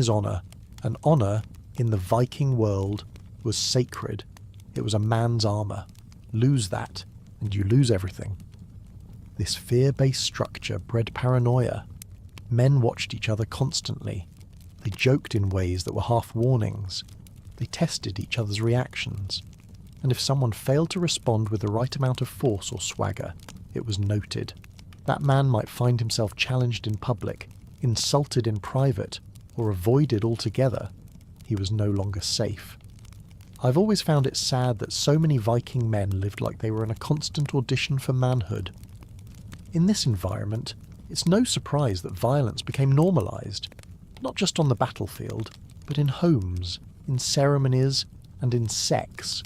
his honour, and honour, in the Viking world, was sacred. It was a man's armour. Lose that, and you lose everything. This fear-based structure bred paranoia. Men watched each other constantly. They joked in ways that were half warnings. They tested each other's reactions. And if someone failed to respond with the right amount of force or swagger, it was noted. That man might find himself challenged in public, insulted in private, or avoided altogether. He was no longer safe. I've always found it sad that so many Viking men lived like they were in a constant audition for manhood. In this environment, it's no surprise that violence became normalised, not just on the battlefield, but in homes, in ceremonies, and in sex.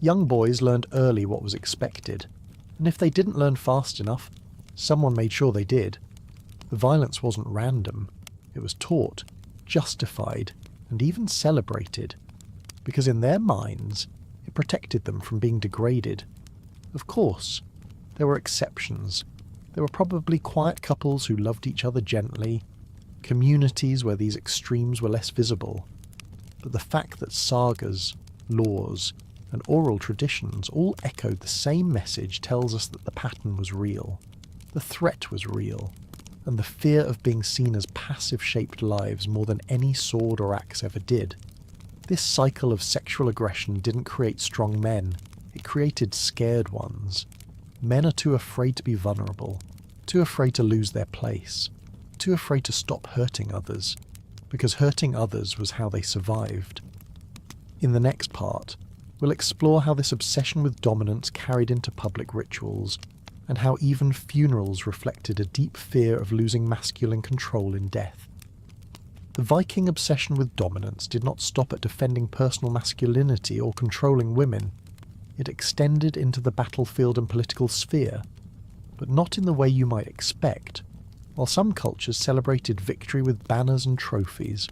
Young boys learned early what was expected, and if they didn't learn fast enough, someone made sure they did. The violence wasn't random. It was taught, justified, and even celebrated, because in their minds, it protected them from being degraded. Of course, there were exceptions. There were probably quiet couples who loved each other gently, communities where these extremes were less visible. But the fact that sagas, laws, and oral traditions all echoed the same message tells us that the pattern was real, the threat was real, and the fear of being seen as passive shaped lives more than any sword or axe ever did. This cycle of sexual aggression didn't create strong men, it created scared ones. Men are too afraid to be vulnerable, too afraid to lose their place, too afraid to stop hurting others, because hurting others was how they survived. In the next part, we'll explore how this obsession with dominance carried into public rituals, and how even funerals reflected a deep fear of losing masculine control in death. The Viking obsession with dominance did not stop at defending personal masculinity or controlling women. It extended into the battlefield and political sphere, but not in the way you might expect. While some cultures celebrated victory with banners and trophies,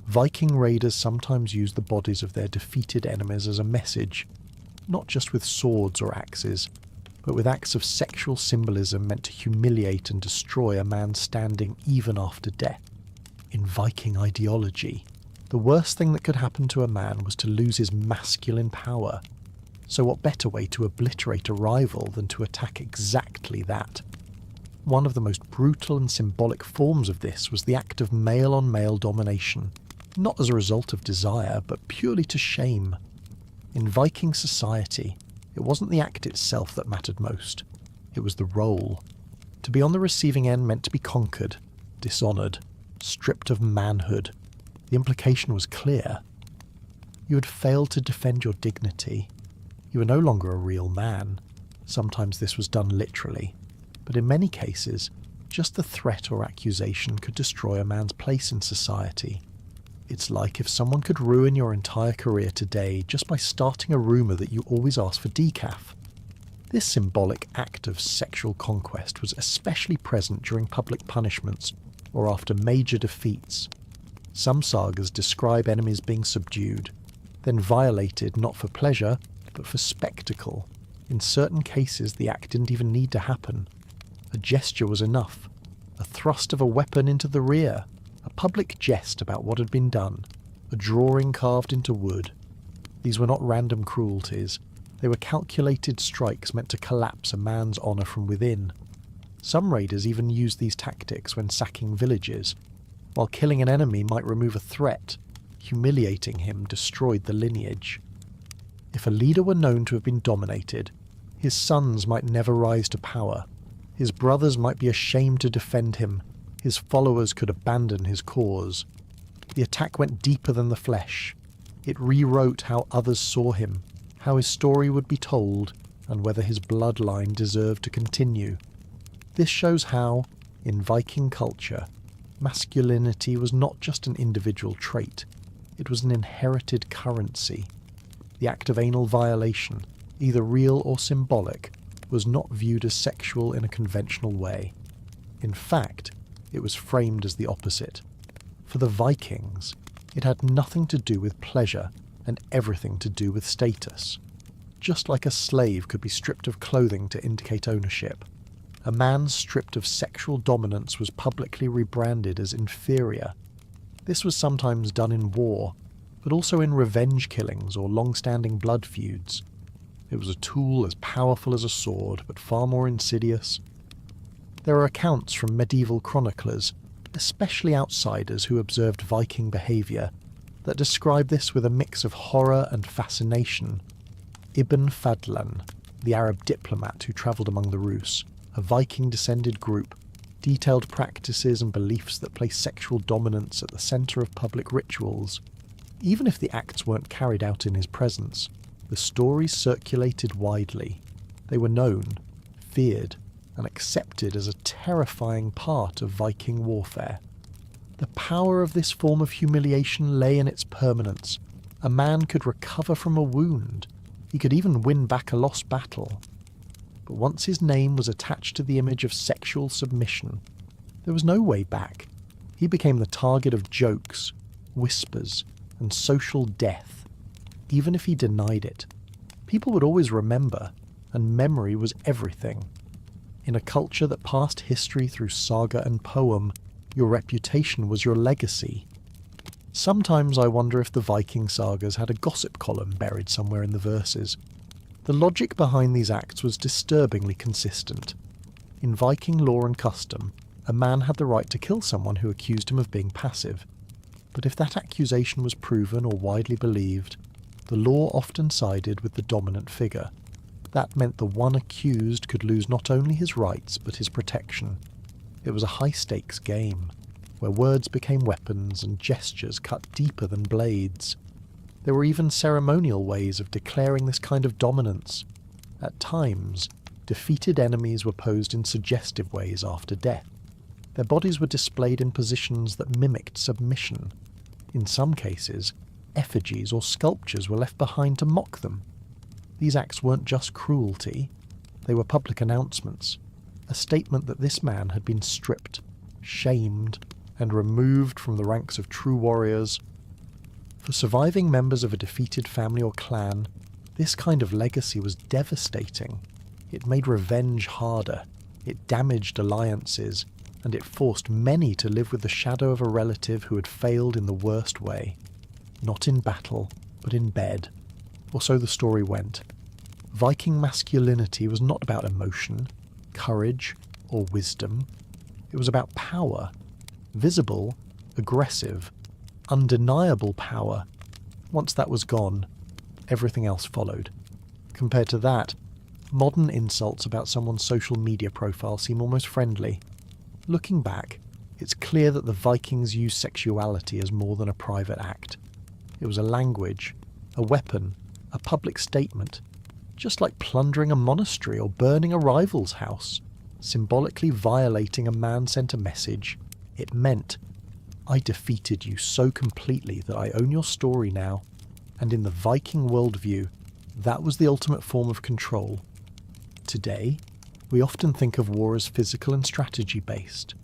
Viking raiders sometimes used the bodies of their defeated enemies as a message, not just with swords or axes, but with acts of sexual symbolism meant to humiliate and destroy a man's standing even after death. In Viking ideology, the worst thing that could happen to a man was to lose his masculine power. So what better way to obliterate a rival than to attack exactly that? One of the most brutal and symbolic forms of this was the act of male-on-male domination, not as a result of desire, but purely to shame. In Viking society, it wasn't the act itself that mattered most. It was the role. To be on the receiving end meant to be conquered, dishonoured, stripped of manhood. The implication was clear. You had failed to defend your dignity. You were no longer a real man. Sometimes this was done literally, but in many cases, just the threat or accusation could destroy a man's place in society. It's like if someone could ruin your entire career today just by starting a rumour that you always ask for decaf. This symbolic act of sexual conquest was especially present during public punishments or after major defeats. Some sagas describe enemies being subdued, then violated not for pleasure, but for spectacle. In certain cases, the act didn't even need to happen. A gesture was enough. A thrust of a weapon into the rear. A public jest about what had been done. A drawing carved into wood. These were not random cruelties. They were calculated strikes meant to collapse a man's honour from within. Some raiders even used these tactics when sacking villages. While killing an enemy might remove a threat, humiliating him destroyed the lineage. If a leader were known to have been dominated, his sons might never rise to power. His brothers might be ashamed to defend him. His followers could abandon his cause. The attack went deeper than the flesh. It rewrote how others saw him, how his story would be told, and whether his bloodline deserved to continue. This shows how, in Viking culture, masculinity was not just an individual trait, it was an inherited currency. The act of anal violation, either real or symbolic, was not viewed as sexual in a conventional way. In fact, it was framed as the opposite. For the Vikings, it had nothing to do with pleasure and everything to do with status. Just like a slave could be stripped of clothing to indicate ownership, a man stripped of sexual dominance was publicly rebranded as inferior. This was sometimes done in war, but also in revenge killings or long-standing blood feuds. It was a tool as powerful as a sword, but far more insidious. There are accounts from medieval chroniclers, especially outsiders who observed Viking behaviour, that describe this with a mix of horror and fascination. Ibn Fadlan, the Arab diplomat who travelled among the Rus, a Viking-descended group, detailed practices and beliefs that place sexual dominance at the centre of public rituals. Even if the acts weren't carried out in his presence, the stories circulated widely. They were known, feared, and accepted as a terrifying part of Viking warfare. The power of this form of humiliation lay in its permanence. A man could recover from a wound. He could even win back a lost battle. But once his name was attached to the image of sexual submission, there was no way back. He became the target of jokes, whispers, and social death. Even if he denied it, people would always remember, and memory was everything. In a culture that passed history through saga and poem, your reputation was your legacy. Sometimes I wonder if the Viking sagas had a gossip column buried somewhere in the verses. The logic behind these acts was disturbingly consistent. In Viking law and custom, a man had the right to kill someone who accused him of being passive. But if that accusation was proven or widely believed, the law often sided with the dominant figure. That meant the one accused could lose not only his rights but his protection. It was a high-stakes game, where words became weapons and gestures cut deeper than blades. There were even ceremonial ways of declaring this kind of dominance. At times, defeated enemies were posed in suggestive ways after death. Their bodies were displayed in positions that mimicked submission. In some cases, effigies or sculptures were left behind to mock them. These acts weren't just cruelty, they were public announcements, a statement that this man had been stripped, shamed, and removed from the ranks of true warriors. For surviving members of a defeated family or clan, this kind of legacy was devastating. It made revenge harder, it damaged alliances, and it forced many to live with the shadow of a relative who had failed in the worst way. Not in battle, but in bed. Or so the story went. Viking masculinity was not about emotion, courage, or wisdom. It was about power. Visible, aggressive, undeniable power. Once that was gone, everything else followed. Compared to that, modern insults about someone's social media profile seem almost friendly. Looking back, it's clear that the Vikings used sexuality as more than a private act. It was a language, a weapon, a public statement, just like plundering a monastery or burning a rival's house. Symbolically violating a man sent a message. It meant, I defeated you so completely that I own your story now. And in the Viking worldview, that was the ultimate form of control. Today, we often think of war as physical and strategy-based.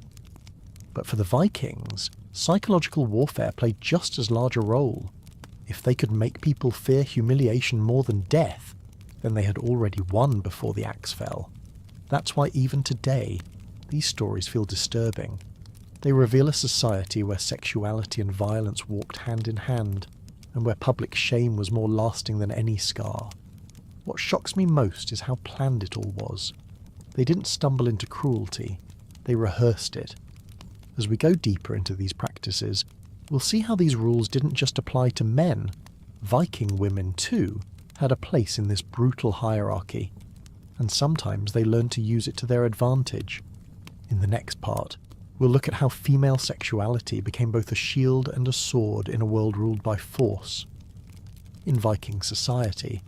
But for the Vikings, psychological warfare played just as large a role. If they could make people fear humiliation more than death, then they had already won before the axe fell. That's why even today, these stories feel disturbing. They reveal a society where sexuality and violence walked hand in hand, and where public shame was more lasting than any scar. What shocks me most is how planned it all was. They didn't stumble into cruelty, they rehearsed it. As we go deeper into these practices, we'll see how these rules didn't just apply to men. Viking women, too, had a place in this brutal hierarchy, and sometimes they learned to use it to their advantage. In the next part, we'll look at how female sexuality became both a shield and a sword in a world ruled by force. In Viking society,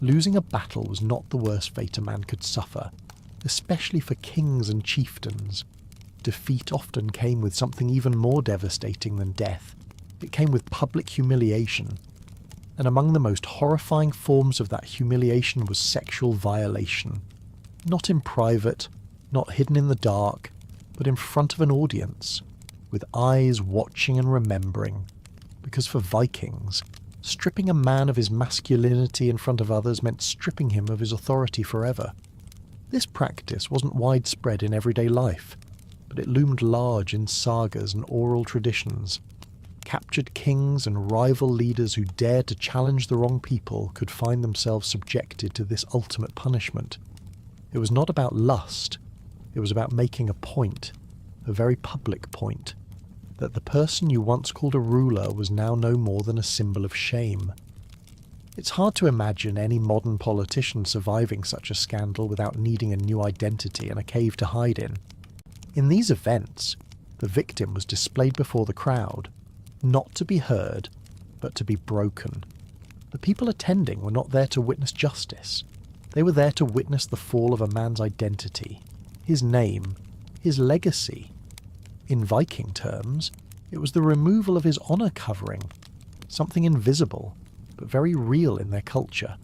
losing a battle was not the worst fate a man could suffer, especially for kings and chieftains. Defeat often came with something even more devastating than death. It came with public humiliation. And among the most horrifying forms of that humiliation was sexual violation. Not in private, not hidden in the dark, but in front of an audience, with eyes watching and remembering. Because for Vikings, stripping a man of his masculinity in front of others meant stripping him of his authority forever. This practice wasn't widespread in everyday life, but it loomed large in sagas and oral traditions. Captured kings and rival leaders who dared to challenge the wrong people could find themselves subjected to this ultimate punishment. It was not about lust, it was about making a point, a very public point, that the person you once called a ruler was now no more than a symbol of shame. It's hard to imagine any modern politician surviving such a scandal without needing a new identity and a cave to hide in. In these events, the victim was displayed before the crowd, not to be heard, but to be broken. The people attending were not there to witness justice. They were there to witness the fall of a man's identity, his name, his legacy. In Viking terms, it was the removal of his honour covering, something invisible, but very real in their culture.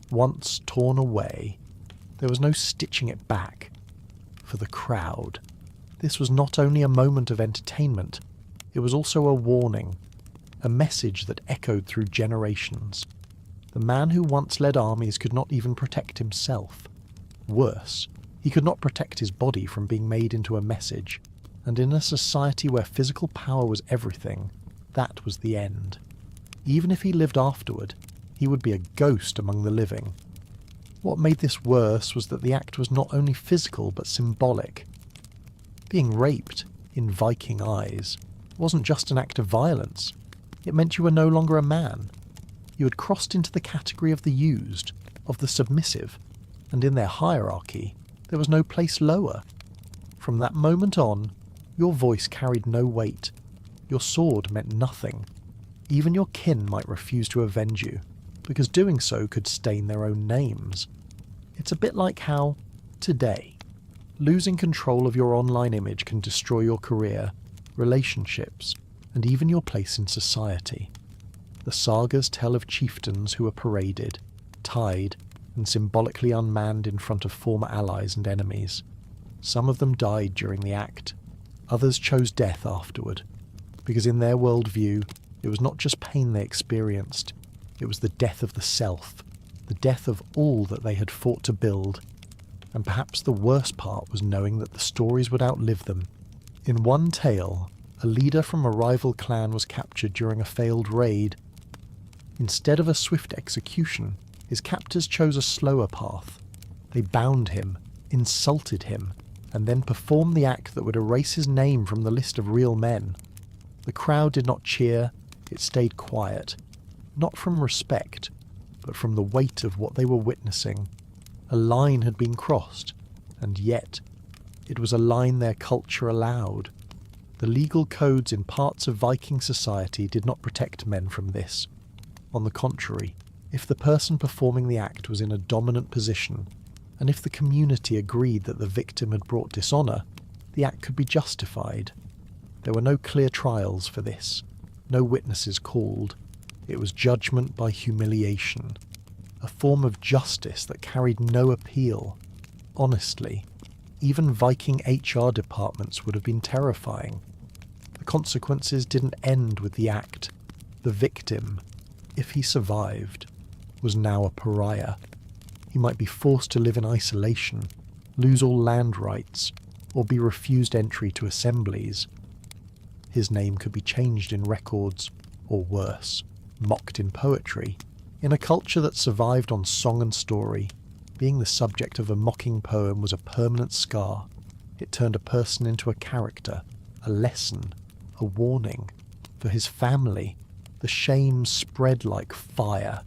Once torn away, there was no stitching it back. For the crowd, this was not only a moment of entertainment, it was also a warning, a message that echoed through generations. The man who once led armies could not even protect himself. Worse, he could not protect his body from being made into a message, and in a society where physical power was everything, that was the end. Even if he lived afterward, he would be a ghost among the living. What made this worse was that the act was not only physical but symbolic. Being raped, in Viking eyes, wasn't just an act of violence. It meant you were no longer a man. You had crossed into the category of the used, of the submissive, and in their hierarchy, there was no place lower. From that moment on, your voice carried no weight. Your sword meant nothing. Even your kin might refuse to avenge you, because doing so could stain their own names. It's a bit like how, today, losing control of your online image can destroy your career, relationships, and even your place in society. The sagas tell of chieftains who were paraded, tied, and symbolically unmanned in front of former allies and enemies. Some of them died during the act. Others chose death afterward, because in their worldview, it was not just pain they experienced, it was the death of the self, the death of all that they had fought to build. And perhaps the worst part was knowing that the stories would outlive them. In one tale, a leader from a rival clan was captured during a failed raid. Instead of a swift execution, his captors chose a slower path. They bound him, insulted him, and then performed the act that would erase his name from the list of real men. The crowd did not cheer, it stayed quiet, not from respect, but from the weight of what they were witnessing. A line had been crossed, and yet it was a line their culture allowed. The legal codes in parts of Viking society did not protect men from this. On the contrary, if the person performing the act was in a dominant position, and if the community agreed that the victim had brought dishonour, the act could be justified. There were no clear trials for this, no witnesses called. It was judgment by humiliation, a form of justice that carried no appeal. Honestly, even Viking HR departments would have been terrifying. The consequences didn't end with the act. The victim, if he survived, was now a pariah. He might be forced to live in isolation, lose all land rights, or be refused entry to assemblies. His name could be changed in records, or worse, mocked in poetry. In a culture that survived on song and story, being the subject of a mocking poem was a permanent scar. It turned a person into a character, a lesson, a warning. For his family, the shame spread like fire.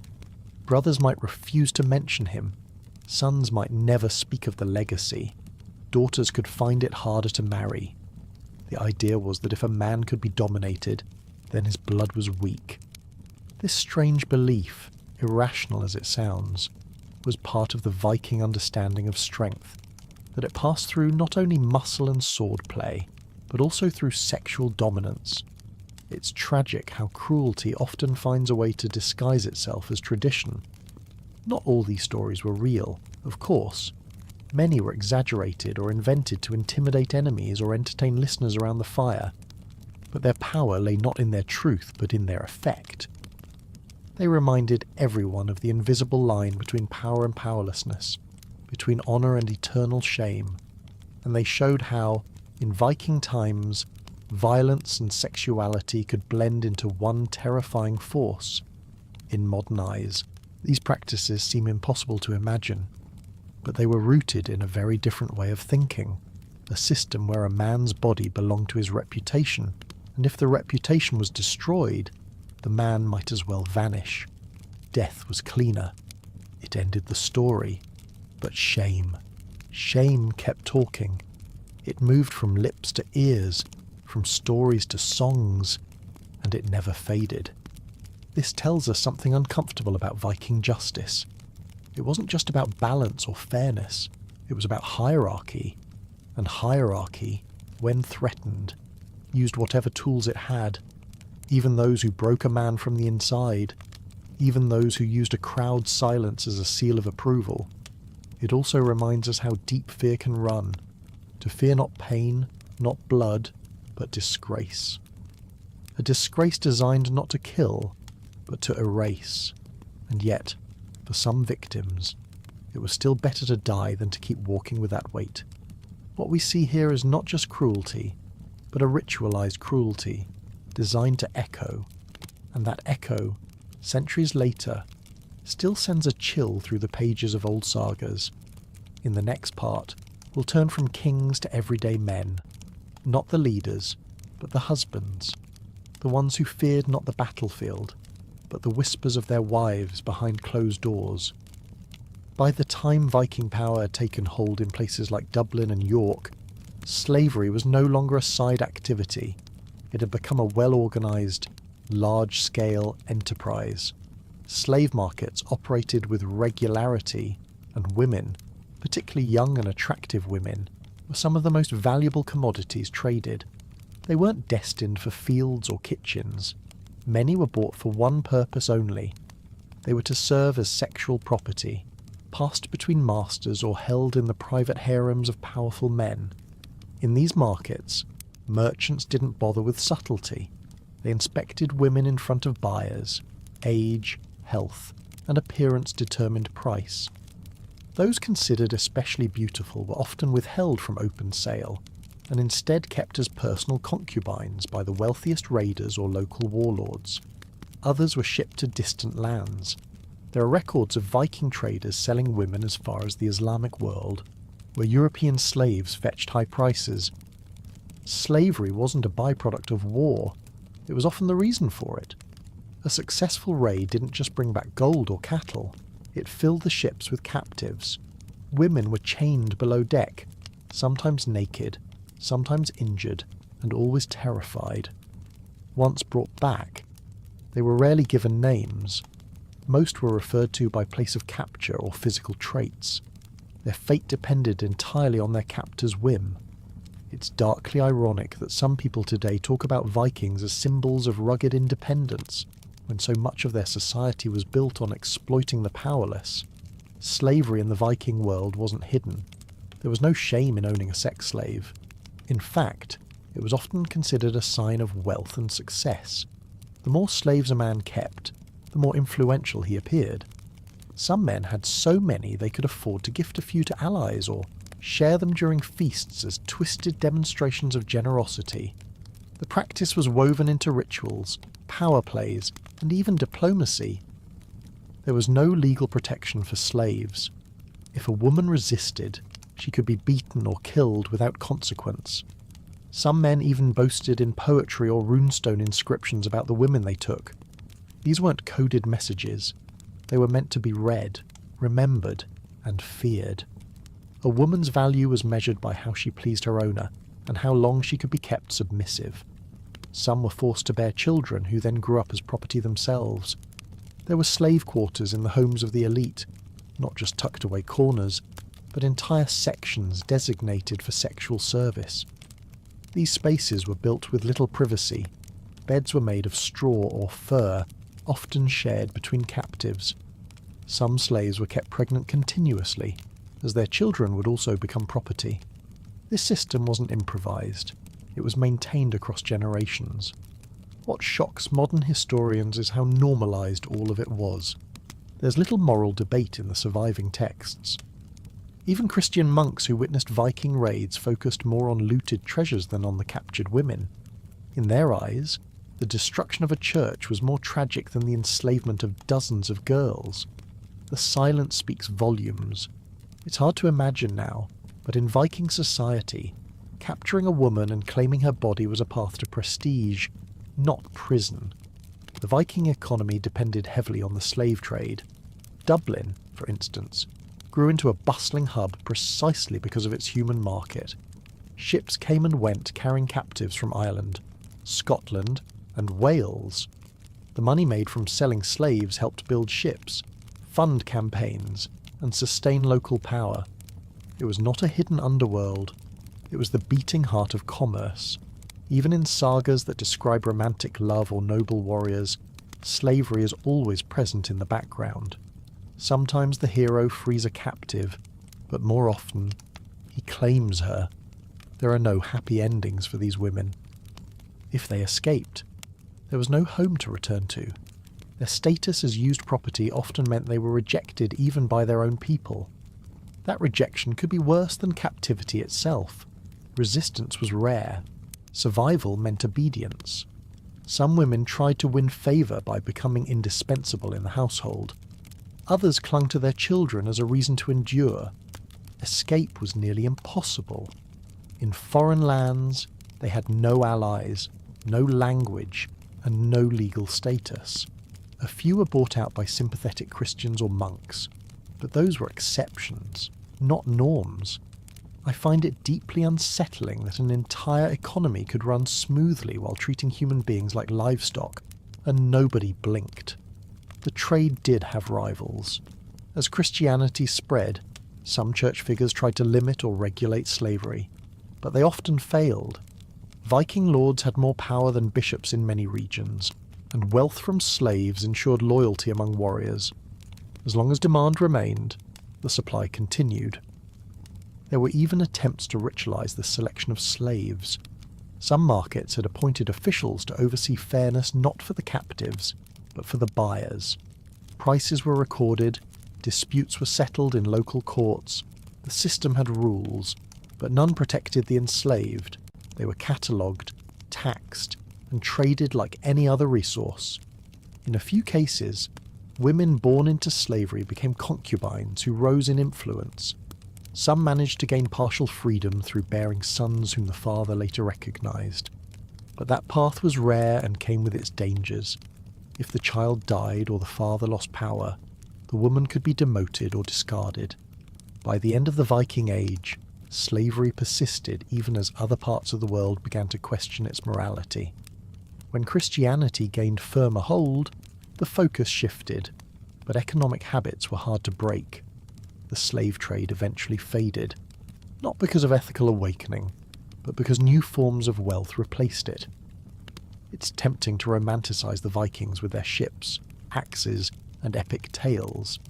Brothers might refuse to mention him. Sons might never speak of the legacy. Daughters could find it harder to marry. The idea was that if a man could be dominated, then his blood was weak. This strange belief, irrational as it sounds, was part of the Viking understanding of strength, that it passed through not only muscle and sword play, but also through sexual dominance. It's tragic how cruelty often finds a way to disguise itself as tradition. Not all these stories were real, of course. Many were exaggerated or invented to intimidate enemies or entertain listeners around the fire, but their power lay not in their truth but in their effect. They reminded everyone of the invisible line between power and powerlessness, between honour and eternal shame, and they showed how, in Viking times, violence and sexuality could blend into one terrifying force. In modern eyes, these practices seem impossible to imagine, but they were rooted in a very different way of thinking, a system where a man's body belonged to his reputation, and if the reputation was destroyed, the man might as well vanish. Death was cleaner. It ended the story. But shame kept talking. It moved from lips to ears, from stories to songs, and it never faded. This tells us something uncomfortable about Viking justice. It wasn't just about balance or fairness, it was about hierarchy. And hierarchy, when threatened, used whatever tools it had, even those who broke a man from the inside, even those who used a crowd's silence as a seal of approval. It also reminds us how deep fear can run, to fear not pain, not blood, but disgrace. A disgrace designed not to kill, but to erase. And yet, for some victims, it was still better to die than to keep walking with that weight. What we see here is not just cruelty, but a ritualized cruelty, designed to echo, and that echo, centuries later, still sends a chill through the pages of old sagas. In the next part, we'll turn from kings to everyday men, not the leaders, but the husbands, the ones who feared not the battlefield, but the whispers of their wives behind closed doors. By the time Viking power had taken hold in places like Dublin and York, slavery was no longer a side activity. It had become a well-organised, large-scale enterprise. Slave markets operated with regularity, and women, particularly young and attractive women, were some of the most valuable commodities traded. They weren't destined for fields or kitchens. Many were bought for one purpose only. They were to serve as sexual property, passed between masters or held in the private harems of powerful men. In these markets, merchants didn't bother with subtlety. They inspected women in front of buyers. Age, health, and appearance determined price. Those considered especially beautiful were often withheld from open sale, and instead kept as personal concubines by the wealthiest raiders or local warlords. Others were shipped to distant lands. There are records of Viking traders selling women as far as the Islamic world, where European slaves fetched high prices. Slavery wasn't a byproduct of war, it was often the reason for it. A successful raid didn't just bring back gold or cattle, it filled the ships with captives. Women were chained below deck, sometimes naked, sometimes injured, and always terrified. Once brought back, they were rarely given names. Most were referred to by place of capture or physical traits. Their fate depended entirely on their captor's whim. It's darkly ironic that some people today talk about Vikings as symbols of rugged independence, when so much of their society was built on exploiting the powerless. Slavery in the Viking world wasn't hidden. There was no shame in owning a sex slave. In fact, it was often considered a sign of wealth and success. The more slaves a man kept, the more influential he appeared. Some men had so many they could afford to gift a few to allies or share them during feasts as twisted demonstrations of generosity. The practice was woven into rituals, power plays, and even diplomacy. There was no legal protection for slaves. If a woman resisted, she could be beaten or killed without consequence. Some men even boasted in poetry or runestone inscriptions about the women they took. These weren't coded messages. They were meant to be read, remembered, and feared. A woman's value was measured by how she pleased her owner, and how long she could be kept submissive. Some were forced to bear children who then grew up as property themselves. There were slave quarters in the homes of the elite, not just tucked away corners, but entire sections designated for sexual service. These spaces were built with little privacy. Beds were made of straw or fur, often shared between captives. Some slaves were kept pregnant continuously, as their children would also become property. This system wasn't improvised. It was maintained across generations. What shocks modern historians is how normalised all of it was. There's little moral debate in the surviving texts. Even Christian monks who witnessed Viking raids focused more on looted treasures than on the captured women. In their eyes, the destruction of a church was more tragic than the enslavement of dozens of girls. The silence speaks volumes. It's hard to imagine now, but in Viking society, capturing a woman and claiming her body was a path to prestige, not prison. The Viking economy depended heavily on the slave trade. Dublin, for instance, grew into a bustling hub precisely because of its human market. Ships came and went carrying captives from Ireland, Scotland, and Wales. The money made from selling slaves helped build ships, fund campaigns, and sustain local power. It was not a hidden underworld. It was the beating heart of commerce. Even in sagas that describe romantic love or noble warriors, slavery is always present in the background. Sometimes the hero frees a captive, but more often, he claims her. There are no happy endings for these women. If they escaped, there was no home to return to. Their status as used property often meant they were rejected even by their own people. That rejection could be worse than captivity itself. Resistance was rare. Survival meant obedience. Some women tried to win favour by becoming indispensable in the household. Others clung to their children as a reason to endure. Escape was nearly impossible. In foreign lands, they had no allies, no language, and no legal status. A few were bought out by sympathetic Christians or monks, but those were exceptions, not norms. I find it deeply unsettling that an entire economy could run smoothly while treating human beings like livestock, and nobody blinked. The trade did have rivals. As Christianity spread, some church figures tried to limit or regulate slavery, but they often failed. Viking lords had more power than bishops in many regions, and wealth from slaves ensured loyalty among warriors. As long as demand remained, the supply continued. There were even attempts to ritualize the selection of slaves. Some markets had appointed officials to oversee fairness not for the captives, but for the buyers. Prices were recorded, disputes were settled in local courts. The system had rules, but none protected the enslaved. They were catalogued, taxed, and traded like any other resource. In a few cases, women born into slavery became concubines who rose in influence. Some managed to gain partial freedom through bearing sons whom the father later recognized. But that path was rare and came with its dangers. If the child died or the father lost power, the woman could be demoted or discarded. By the end of the Viking Age, slavery persisted even as other parts of the world began to question its morality. When Christianity gained firmer hold, the focus shifted, but economic habits were hard to break. The slave trade eventually faded, not because of ethical awakening, but because new forms of wealth replaced it. It's tempting to romanticize the Vikings with their ships, axes, and epic tales,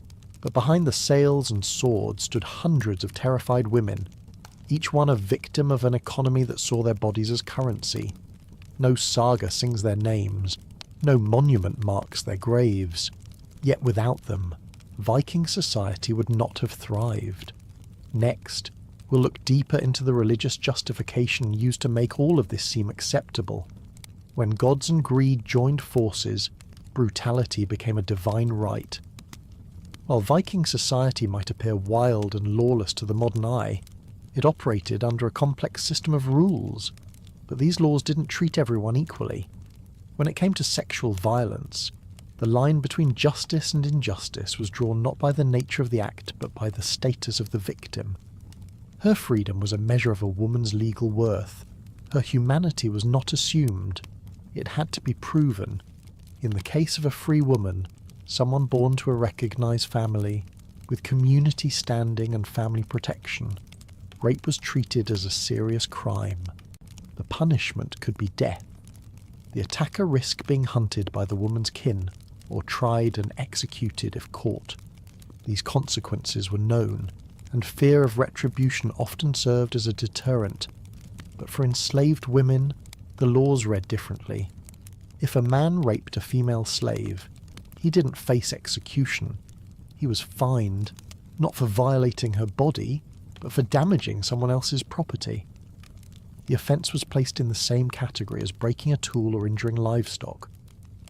but behind the sails and swords stood hundreds of terrified women, each one a victim of an economy that saw their bodies as currency. No saga sings their names, no monument marks their graves. Yet without them, Viking society would not have thrived. Next, we'll look deeper into the religious justification used to make all of this seem acceptable. When gods and greed joined forces, brutality became a divine right. While Viking society might appear wild and lawless to the modern eye, it operated under a complex system of rules, but these laws didn't treat everyone equally. When it came to sexual violence, the line between justice and injustice was drawn not by the nature of the act but by the status of the victim. Her freedom was a measure of a woman's legal worth. Her humanity was not assumed. It had to be proven. In the case of a free woman, someone born to a recognized family, with community standing and family protection, rape was treated as a serious crime. The punishment could be death. The attacker risked being hunted by the woman's kin, or tried and executed if caught. These consequences were known, and fear of retribution often served as a deterrent. But for enslaved women, the laws read differently. If a man raped a female slave, he didn't face execution. He was fined, not for violating her body, but for damaging someone else's property. The offence was placed in the same category as breaking a tool or injuring livestock.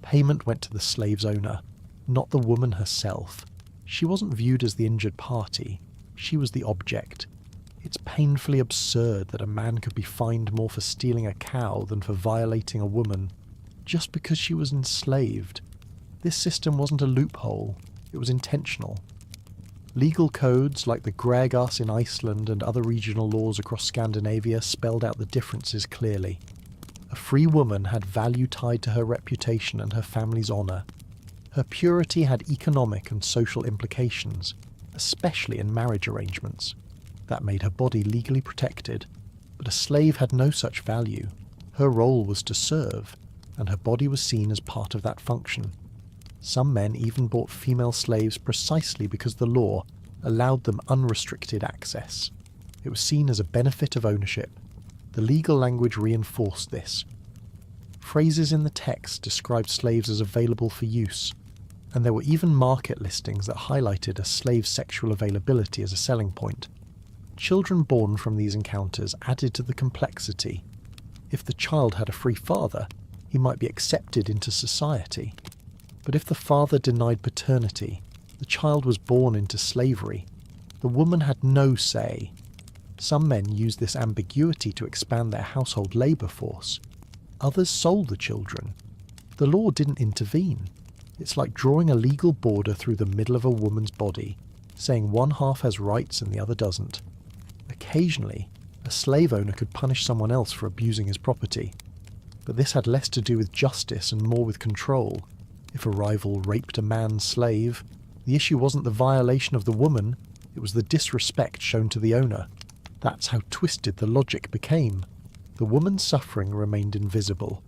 Payment went to the slave's owner, not the woman herself. She wasn't viewed as the injured party, she was the object. It's painfully absurd that a man could be fined more for stealing a cow than for violating a woman, just because she was enslaved. This system wasn't a loophole, it was intentional. Legal codes like the Grégas in Iceland and other regional laws across Scandinavia spelled out the differences clearly. A free woman had value tied to her reputation and her family's honour. Her purity had economic and social implications, especially in marriage arrangements. That made her body legally protected, but a slave had no such value. Her role was to serve, and her body was seen as part of that function. Some men even bought female slaves precisely because the law allowed them unrestricted access. It was seen as a benefit of ownership. The legal language reinforced this. Phrases in the text described slaves as available for use, and there were even market listings that highlighted a slave's sexual availability as a selling point. Children born from these encounters added to the complexity. If the child had a free father, he might be accepted into society. But if the father denied paternity, the child was born into slavery. The woman had no say. Some men used this ambiguity to expand their household labour force. Others sold the children. The law didn't intervene. It's like drawing a legal border through the middle of a woman's body, saying one half has rights and the other doesn't. Occasionally, a slave owner could punish someone else for abusing his property. But this had less to do with justice and more with control. If a rival raped a man's slave, the issue wasn't the violation of the woman, it was the disrespect shown to the owner. That's how twisted the logic became. The woman's suffering remained invisible.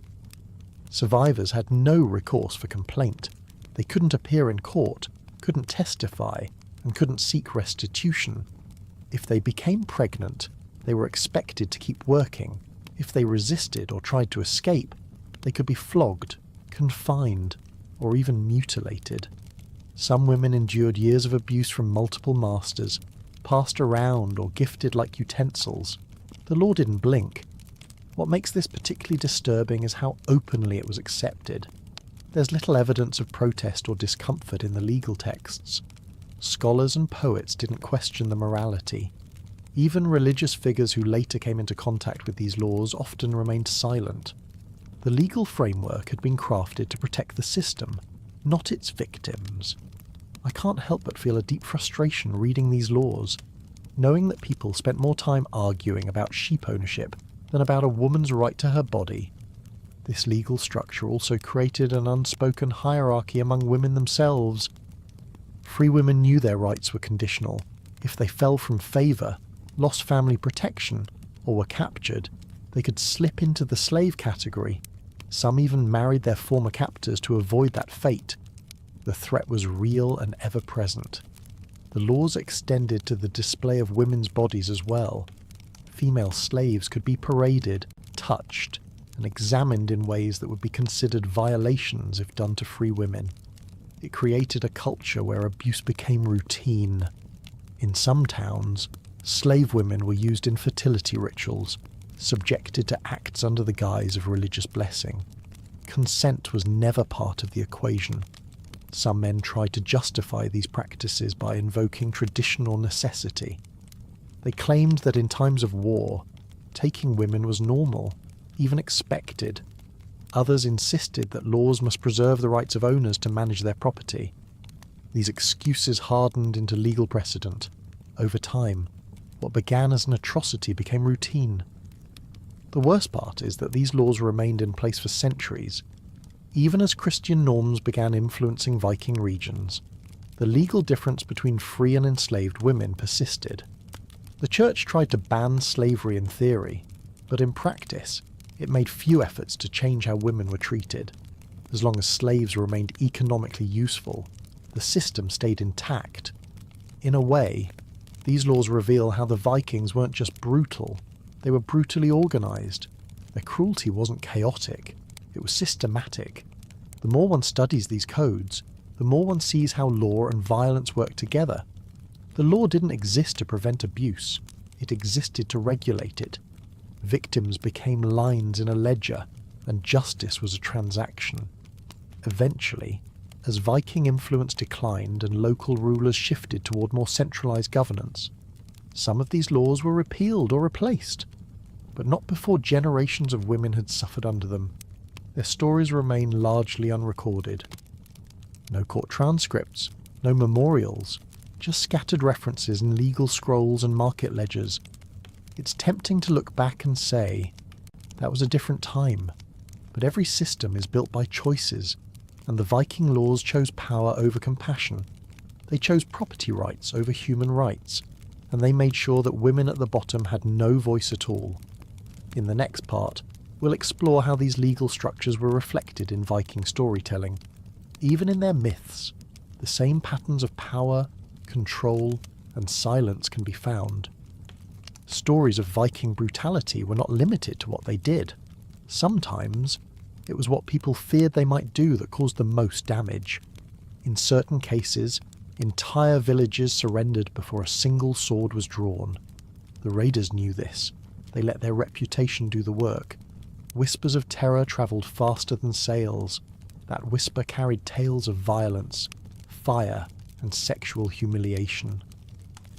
Survivors had no recourse for complaint. They couldn't appear in court, couldn't testify, and couldn't seek restitution. If they became pregnant, they were expected to keep working. If they resisted or tried to escape, they could be flogged, confined, or even mutilated. Some women endured years of abuse from multiple masters, passed around or gifted like utensils. The law didn't blink. What makes this particularly disturbing is how openly it was accepted. There's little evidence of protest or discomfort in the legal texts. Scholars and poets didn't question the morality. Even religious figures who later came into contact with these laws often remained silent. The legal framework had been crafted to protect the system, not its victims. I can't help but feel a deep frustration reading these laws, knowing that people spent more time arguing about sheep ownership than about a woman's right to her body. This legal structure also created an unspoken hierarchy among women themselves. Free women knew their rights were conditional. If they fell from favour, lost family protection, or were captured, they could slip into the slave category. Some even married their former captors to avoid that fate. The threat was real and ever-present. The laws extended to the display of women's bodies as well. Female slaves could be paraded, touched, and examined in ways that would be considered violations if done to free women. It created a culture where abuse became routine. In some towns, slave women were used in fertility rituals, subjected to acts under the guise of religious blessing. Consent was never part of the equation. Some men tried to justify these practices by invoking traditional necessity. They claimed that in times of war, taking women was normal, even expected. Others insisted that laws must preserve the rights of owners to manage their property. These excuses hardened into legal precedent. Over time, what began as an atrocity became routine. The worst part is that these laws remained in place for centuries. Even as Christian norms began influencing Viking regions, the legal difference between free and enslaved women persisted. The church tried to ban slavery in theory, but in practice, it made few efforts to change how women were treated. As long as slaves remained economically useful, the system stayed intact. In a way, these laws reveal how the Vikings weren't just brutal, they were brutally organised. Their cruelty wasn't chaotic, it was systematic. The more one studies these codes, the more one sees how law and violence work together. The law didn't exist to prevent abuse, it existed to regulate it. Victims became lines in a ledger, and justice was a transaction. Eventually, as Viking influence declined and local rulers shifted toward more centralised governance, some of these laws were repealed or replaced, but not before generations of women had suffered under them. Their stories remain largely unrecorded. No court transcripts, no memorials, just scattered references in legal scrolls and market ledgers. It's tempting to look back and say, that was a different time, but every system is built by choices, and the Viking laws chose power over compassion. They chose property rights over human rights, and they made sure that women at the bottom had no voice at all. In the next part, we'll explore how these legal structures were reflected in Viking storytelling. Even in their myths, the same patterns of power, control, and silence can be found. Stories of Viking brutality were not limited to what they did. Sometimes, it was what people feared they might do that caused the most damage. In certain cases, entire villages surrendered before a single sword was drawn. The raiders knew this. They let their reputation do the work. Whispers of terror travelled faster than sails. That whisper carried tales of violence, fire, and sexual humiliation.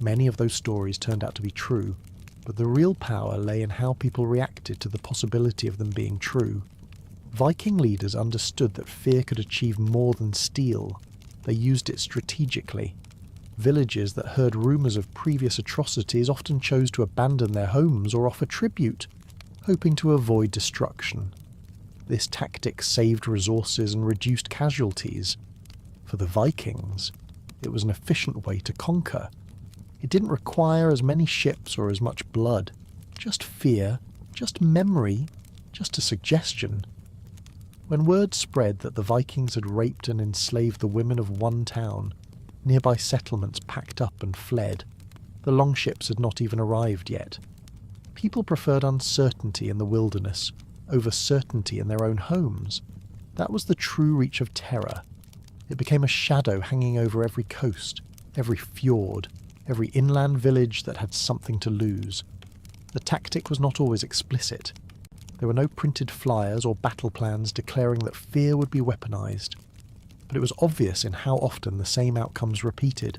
Many of those stories turned out to be true, but the real power lay in how people reacted to the possibility of them being true. Viking leaders understood that fear could achieve more than steel. They used it strategically. Villages that heard rumours of previous atrocities often chose to abandon their homes or offer tribute, hoping to avoid destruction. This tactic saved resources and reduced casualties. For the Vikings, it was an efficient way to conquer. It didn't require as many ships or as much blood. Just fear, just memory, just a suggestion. When word spread that the Vikings had raped and enslaved the women of one town, nearby settlements packed up and fled. The longships had not even arrived yet. People preferred uncertainty in the wilderness over certainty in their own homes. That was the true reach of terror. It became a shadow hanging over every coast, every fjord, every inland village that had something to lose. The tactic was not always explicit. There were no printed flyers or battle plans declaring that fear would be weaponized. But it was obvious in how often the same outcomes repeated.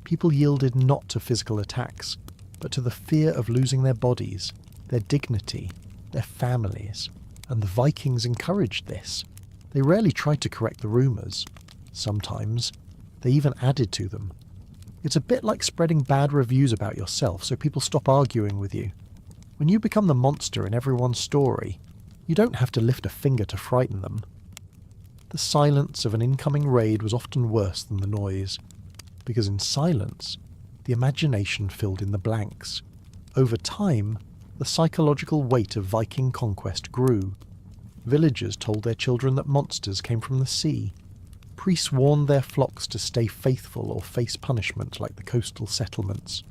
People yielded not to physical attacks, but to the fear of losing their bodies, their dignity, their families. And the Vikings encouraged this. They rarely tried to correct the rumours. Sometimes, they even added to them. It's a bit like spreading bad reviews about yourself so people stop arguing with you. When you become the monster in everyone's story, you don't have to lift a finger to frighten them. The silence of an incoming raid was often worse than the noise, because in silence, the imagination filled in the blanks. Over time, the psychological weight of Viking conquest grew. Villagers told their children that monsters came from the sea. Priests warned their flocks to stay faithful or face punishment like the coastal settlements.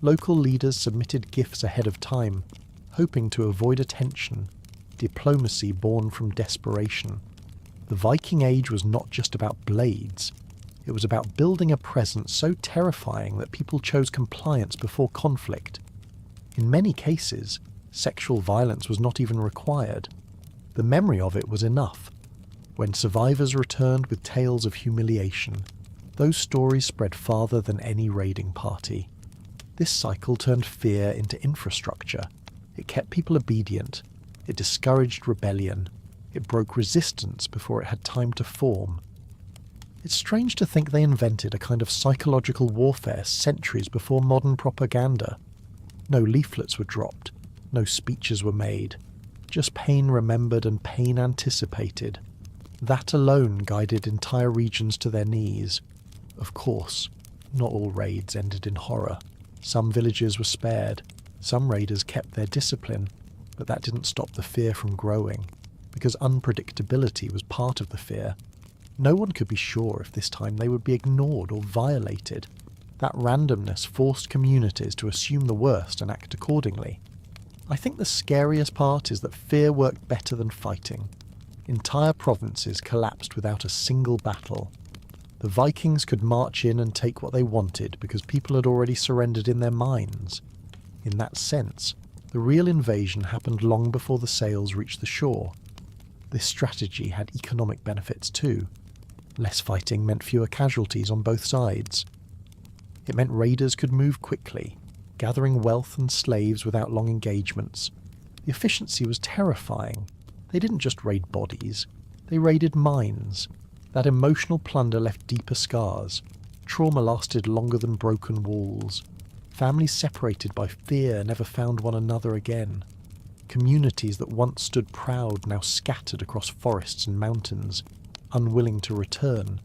Local leaders submitted gifts ahead of time, hoping to avoid attention, diplomacy born from desperation. The Viking Age was not just about blades. It was about building a presence so terrifying that people chose compliance before conflict. In many cases, sexual violence was not even required. The memory of it was enough. When survivors returned with tales of humiliation, those stories spread farther than any raiding party. This cycle turned fear into infrastructure. It kept people obedient. It discouraged rebellion. It broke resistance before it had time to form. It's strange to think they invented a kind of psychological warfare centuries before modern propaganda. No leaflets were dropped. No speeches were made. Just pain remembered and pain anticipated. That alone guided entire regions to their knees. Of course, not all raids ended in horror. Some villages were spared. Some raiders kept their discipline, but that didn't stop the fear from growing, because unpredictability was part of the fear. No one could be sure if this time they would be ignored or violated. That randomness forced communities to assume the worst and act accordingly. I think the scariest part is that fear worked better than fighting. Entire provinces collapsed without a single battle. The Vikings could march in and take what they wanted because people had already surrendered in their minds. In that sense, The real invasion happened long before the sails reached the shore. This strategy had economic benefits too. Less fighting meant fewer casualties on both sides. It meant raiders could move quickly, gathering wealth and slaves without long engagements. The efficiency was terrifying. They didn't just raid bodies, they raided minds. That emotional plunder left deeper scars. Trauma lasted longer than broken walls. Families separated by fear never found one another again. Communities that once stood proud now scattered across forests and mountains, unwilling to return.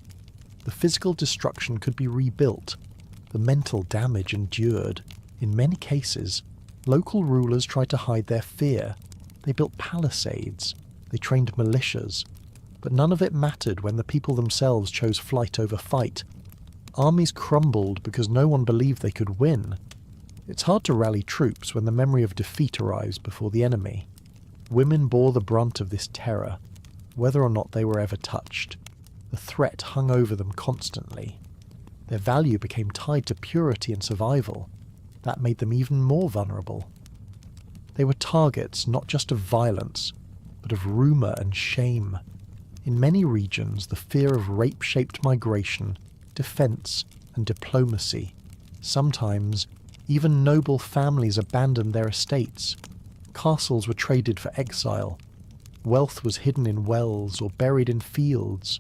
The physical destruction could be rebuilt. The mental damage endured. In many cases, local rulers tried to hide their fear. They built palisades. They trained militias. But none of it mattered when the people themselves chose flight over fight. Armies crumbled because no one believed they could win. It's hard to rally troops when the memory of defeat arrives before the enemy. Women bore the brunt of this terror, whether or not they were ever touched. The threat hung over them constantly. Their value became tied to purity and survival. That made them even more vulnerable. They were targets not just of violence, but of rumour and shame. In many regions, the fear of rape shaped migration, defence, and diplomacy. Sometimes, even noble families abandoned their estates. Castles were traded for exile. Wealth was hidden in wells or buried in fields.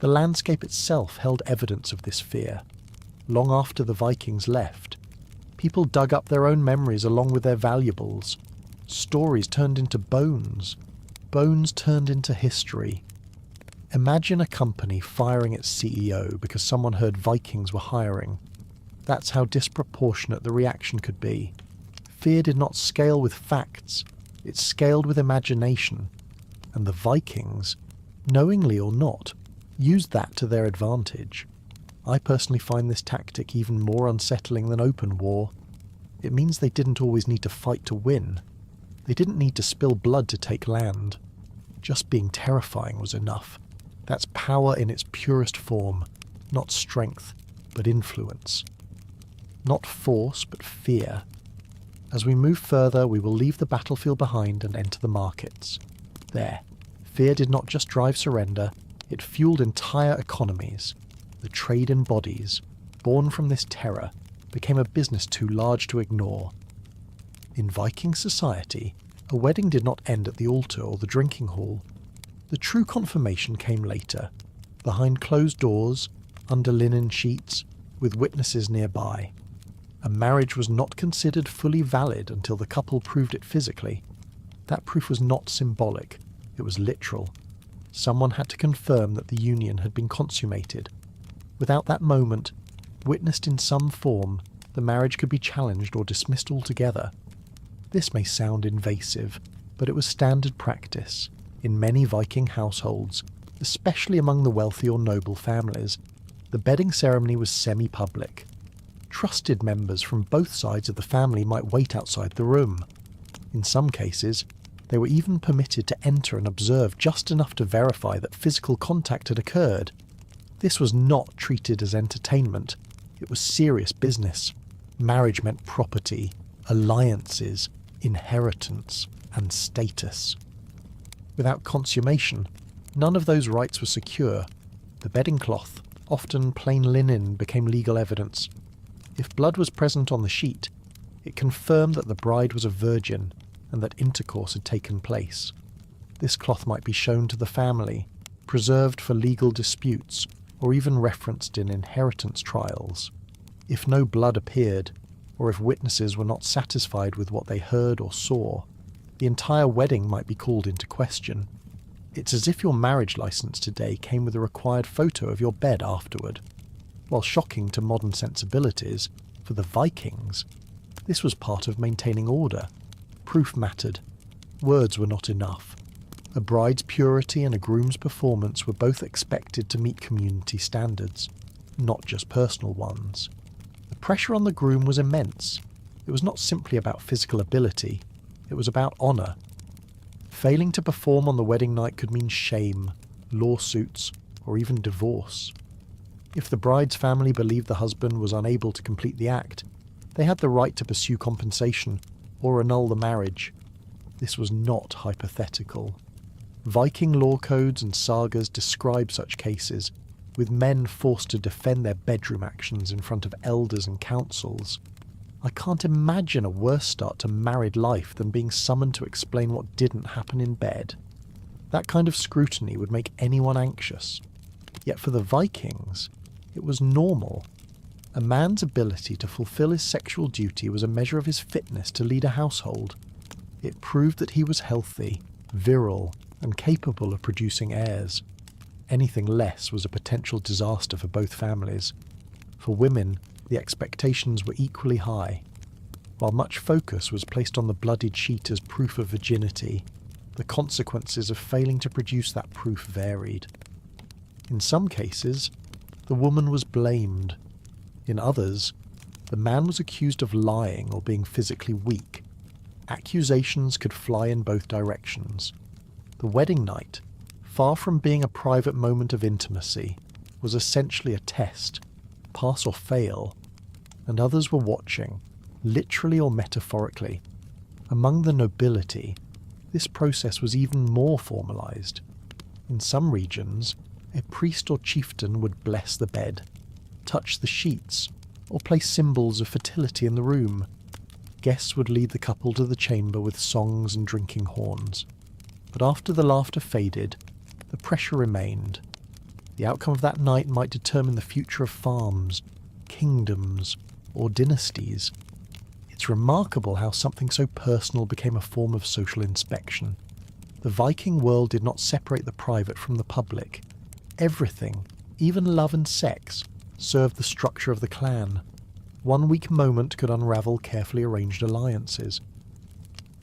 The landscape itself held evidence of this fear. Long after the Vikings left, people dug up their own memories along with their valuables. Stories turned into bones. Bones turned into history. Imagine a company firing its CEO because someone heard Vikings were hiring. That's how disproportionate the reaction could be. Fear did not scale with facts, it scaled with imagination. And the Vikings, knowingly or not, used that to their advantage. I personally find this tactic even more unsettling than open war. It means they didn't always need to fight to win. They didn't need to spill blood to take land. Just being terrifying was enough. That's power in its purest form, not strength, but influence. Not force, but fear. As we move further, we will leave the battlefield behind and enter the markets. There, fear did not just drive surrender, it fueled entire economies. The trade in bodies, born from this terror, became a business too large to ignore. In Viking society, a wedding did not end at the altar or the drinking hall. The true confirmation came later, behind closed doors, under linen sheets, with witnesses nearby. A marriage was not considered fully valid until the couple proved it physically. That proof was not symbolic, it was literal. Someone had to confirm that the union had been consummated. Without that moment, witnessed in some form, the marriage could be challenged or dismissed altogether. This may sound invasive, but it was standard practice. In many Viking households, especially among the wealthy or noble families, the bedding ceremony was semi-public. Trusted members from both sides of the family might wait outside the room. In some cases, they were even permitted to enter and observe just enough to verify that physical contact had occurred. This was not treated as entertainment, it was serious business. Marriage meant property, alliances, inheritance, and status. Without consummation, none of those rights were secure. The bedding cloth, often plain linen, became legal evidence. If blood was present on the sheet, it confirmed that the bride was a virgin and that intercourse had taken place. This cloth might be shown to the family, preserved for legal disputes, or even referenced in inheritance trials. If no blood appeared, or if witnesses were not satisfied with what they heard or saw, the entire wedding might be called into question. It's as if your marriage license today came with a required photo of your bed afterward. While shocking to modern sensibilities, for the Vikings, this was part of maintaining order. Proof mattered. Words were not enough. A bride's purity and a groom's performance were both expected to meet community standards, not just personal ones. The pressure on the groom was immense. It was not simply about physical ability, it was about honour. Failing to perform on the wedding night could mean shame, lawsuits, or even divorce. If the bride's family believed the husband was unable to complete the act, they had the right to pursue compensation or annul the marriage. This was not hypothetical. Viking law codes and sagas describe such cases, with men forced to defend their bedroom actions in front of elders and councils. I can't imagine a worse start to married life than being summoned to explain what didn't happen in bed. That kind of scrutiny would make anyone anxious. Yet for the Vikings, it was normal. A man's ability to fulfill his sexual duty was a measure of his fitness to lead a household. It proved that he was healthy, virile, and capable of producing heirs. Anything less was a potential disaster for both families. For women, the expectations were equally high. While much focus was placed on the bloodied sheet as proof of virginity, the consequences of failing to produce that proof varied. In some cases, the woman was blamed. In others, the man was accused of lying or being physically weak. Accusations could fly in both directions. The wedding night, far from being a private moment of intimacy, was essentially a test, pass or fail, and others were watching, literally or metaphorically. Among the nobility, this process was even more formalized. In some regions, a priest or chieftain would bless the bed, touch the sheets, or place symbols of fertility in the room. Guests would lead the couple to the chamber with songs and drinking horns. But after the laughter faded, the pressure remained. The outcome of that night might determine the future of farms, kingdoms, or dynasties. It's remarkable how something so personal became a form of social inspection. The Viking world did not separate the private from the public. Everything, even love and sex, served the structure of the clan. One weak moment could unravel carefully arranged alliances.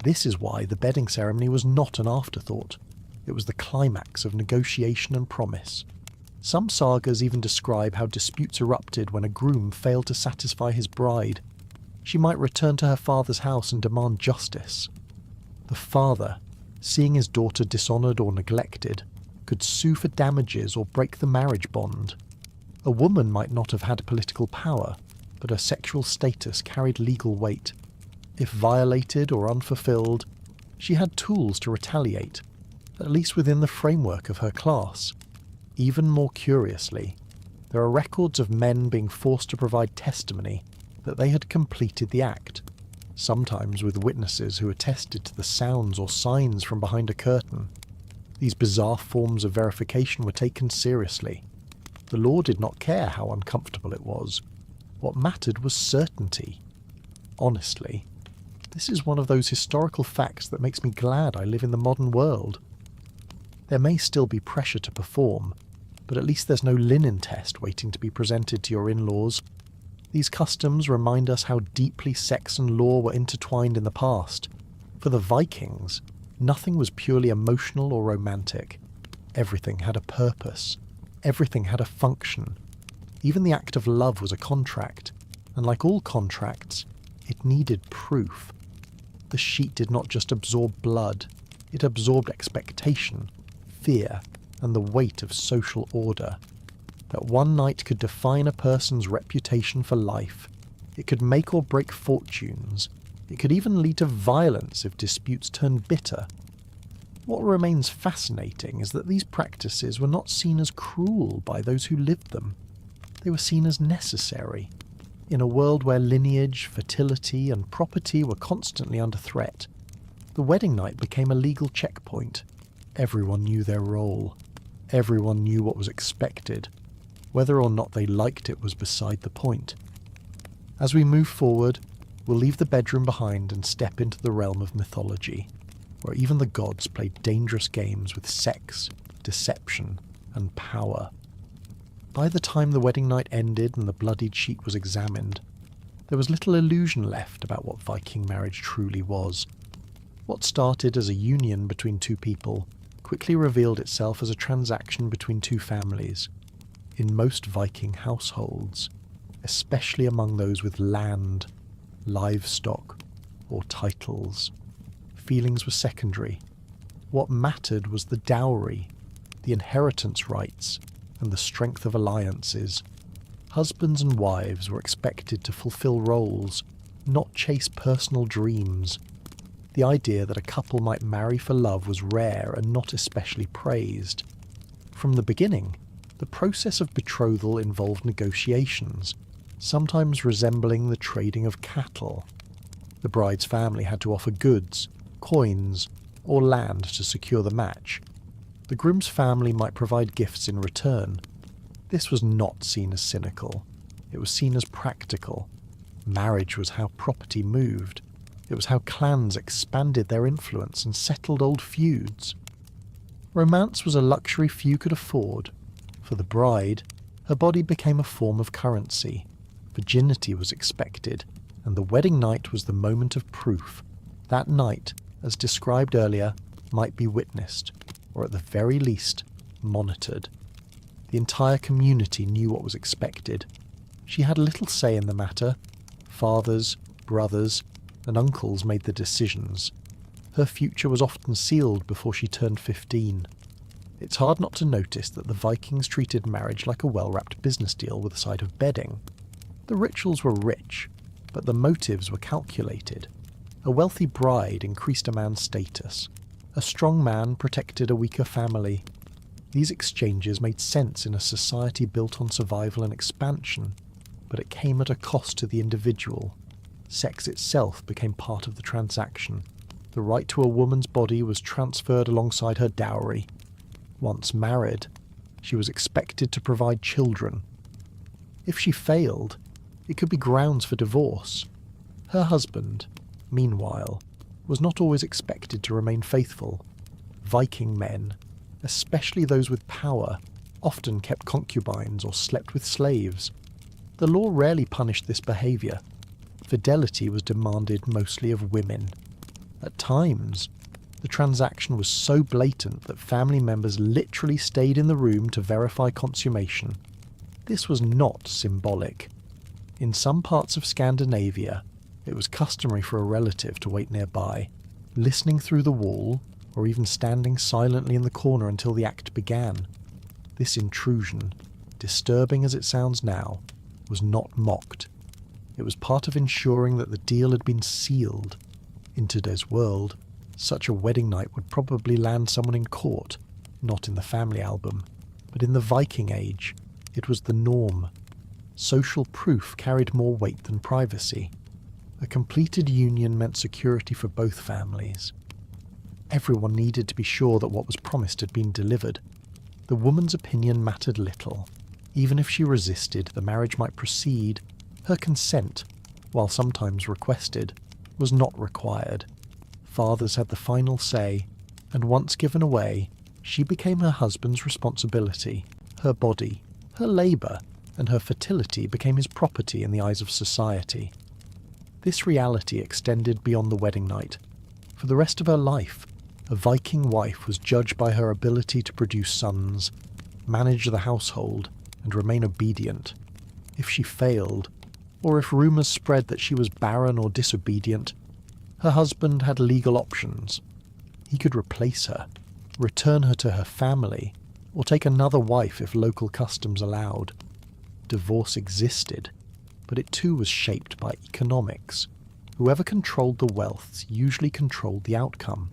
This is why the bedding ceremony was not an afterthought. It was the climax of negotiation and promise. Some sagas even describe how disputes erupted when a groom failed to satisfy his bride. She might return to her father's house and demand justice. The father, seeing his daughter dishonoured or neglected, could sue for damages or break the marriage bond. A woman might not have had political power, but her sexual status carried legal weight. If violated or unfulfilled, she had tools to retaliate, at least within the framework of her class. Even more curiously, there are records of men being forced to provide testimony that they had completed the act, sometimes with witnesses who attested to the sounds or signs from behind a curtain. These bizarre forms of verification were taken seriously. The law did not care how uncomfortable it was. What mattered was certainty. Honestly, this is one of those historical facts that makes me glad I live in the modern world. There may still be pressure to perform, but at least there's no linen test waiting to be presented to your in-laws. These customs remind us how deeply sex and law were intertwined in the past. For the Vikings, nothing was purely emotional or romantic. Everything had a purpose. Everything had a function. Even the act of love was a contract, and like all contracts, it needed proof. The sheet did not just absorb blood, it absorbed expectation, fear, and the weight of social order. That one night could define a person's reputation for life. It could make or break fortunes. It could even lead to violence if disputes turned bitter. What remains fascinating is that these practices were not seen as cruel by those who lived them. They were seen as necessary. In a world where lineage, fertility, and property were constantly under threat, the wedding night became a legal checkpoint. Everyone knew their role. Everyone knew what was expected. Whether or not they liked it was beside the point. As we move forward, we'll leave the bedroom behind and step into the realm of mythology, where even the gods played dangerous games with sex, deception, and power. By the time the wedding night ended and the bloodied sheet was examined, there was little illusion left about what Viking marriage truly was. What started as a union between two people quickly revealed itself as a transaction between two families. In most Viking households, especially among those with land, livestock, or titles, feelings were secondary. What mattered was the dowry, the inheritance rights, and the strength of alliances. Husbands and wives were expected to fulfill roles, not chase personal dreams. The idea that a couple might marry for love was rare and not especially praised. From the beginning, the process of betrothal involved negotiations, sometimes resembling the trading of cattle. The bride's family had to offer goods, coins, or land to secure the match. The groom's family might provide gifts in return. This was not seen as cynical. It was seen as practical. Marriage was how property moved. It was how clans expanded their influence and settled old feuds. Romance was a luxury few could afford. For the bride, her body became a form of currency. Virginity was expected, and the wedding night was the moment of proof. That night, as described earlier, might be witnessed, or at the very least, monitored. The entire community knew what was expected. She had little say in the matter. Fathers, brothers, and uncles made the decisions. Her future was often sealed before she turned 15. It's hard not to notice that the Vikings treated marriage like a well-wrapped business deal with a side of bedding. The rituals were rich, but the motives were calculated. A wealthy bride increased a man's status. A strong man protected a weaker family. These exchanges made sense in a society built on survival and expansion, but it came at a cost to the individual. Sex itself became part of the transaction. The right to a woman's body was transferred alongside her dowry. Once married, she was expected to provide children. If she failed, it could be grounds for divorce. Her husband, meanwhile, was not always expected to remain faithful. Viking men, especially those with power, often kept concubines or slept with slaves. The law rarely punished this behaviour. Fidelity was demanded mostly of women. At times, the transaction was so blatant that family members literally stayed in the room to verify consummation. This was not symbolic. In some parts of Scandinavia, it was customary for a relative to wait nearby, listening through the wall, or even standing silently in the corner until the act began. This intrusion, disturbing as it sounds now, was not mocked. It was part of ensuring that the deal had been sealed. In today's world, such a wedding night would probably land someone in court, not in the family album. But in the Viking Age, it was the norm. Social proof carried more weight than privacy. A completed union meant security for both families. Everyone needed to be sure that what was promised had been delivered. The woman's opinion mattered little. Even if she resisted, the marriage might proceed. Her consent, while sometimes requested, was not required. Fathers had the final say, and once given away, she became her husband's responsibility. Her body, her labour, and her fertility became his property in the eyes of society. This reality extended beyond the wedding night. For the rest of her life, a Viking wife was judged by her ability to produce sons, manage the household, and remain obedient. If she failed, or if rumours spread that she was barren or disobedient, her husband had legal options. He could replace her, return her to her family, or take another wife if local customs allowed. Divorce existed, but it too was shaped by economics. Whoever controlled the wealth usually controlled the outcome.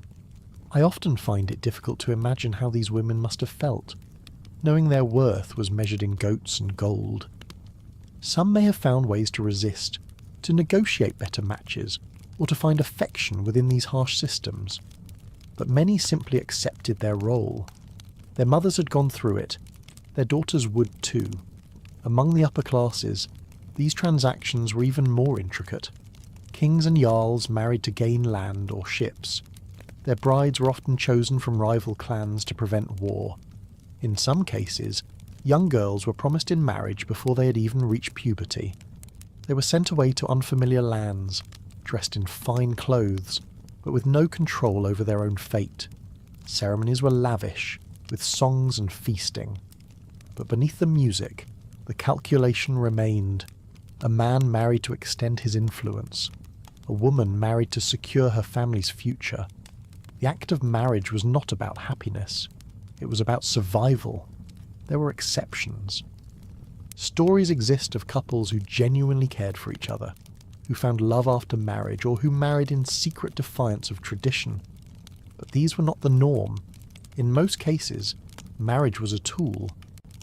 I often find it difficult to imagine how these women must have felt, knowing their worth was measured in goats and gold. Some may have found ways to resist, to negotiate better matches, or to find affection within these harsh systems. But many simply accepted their role. Their mothers had gone through it. Their daughters would too. Among the upper classes, these transactions were even more intricate. Kings and jarls married to gain land or ships. Their brides were often chosen from rival clans to prevent war. In some cases, young girls were promised in marriage before they had even reached puberty. They were sent away to unfamiliar lands, dressed in fine clothes, but with no control over their own fate. Ceremonies were lavish, with songs and feasting. But beneath the music, the calculation remained. A man married to extend his influence. A woman married to secure her family's future. The act of marriage was not about happiness. It was about survival. There were exceptions. Stories exist of couples who genuinely cared for each other. who found love after marriage, or who married in secret defiance of tradition. But these were not the norm. In most cases, marriage was a tool.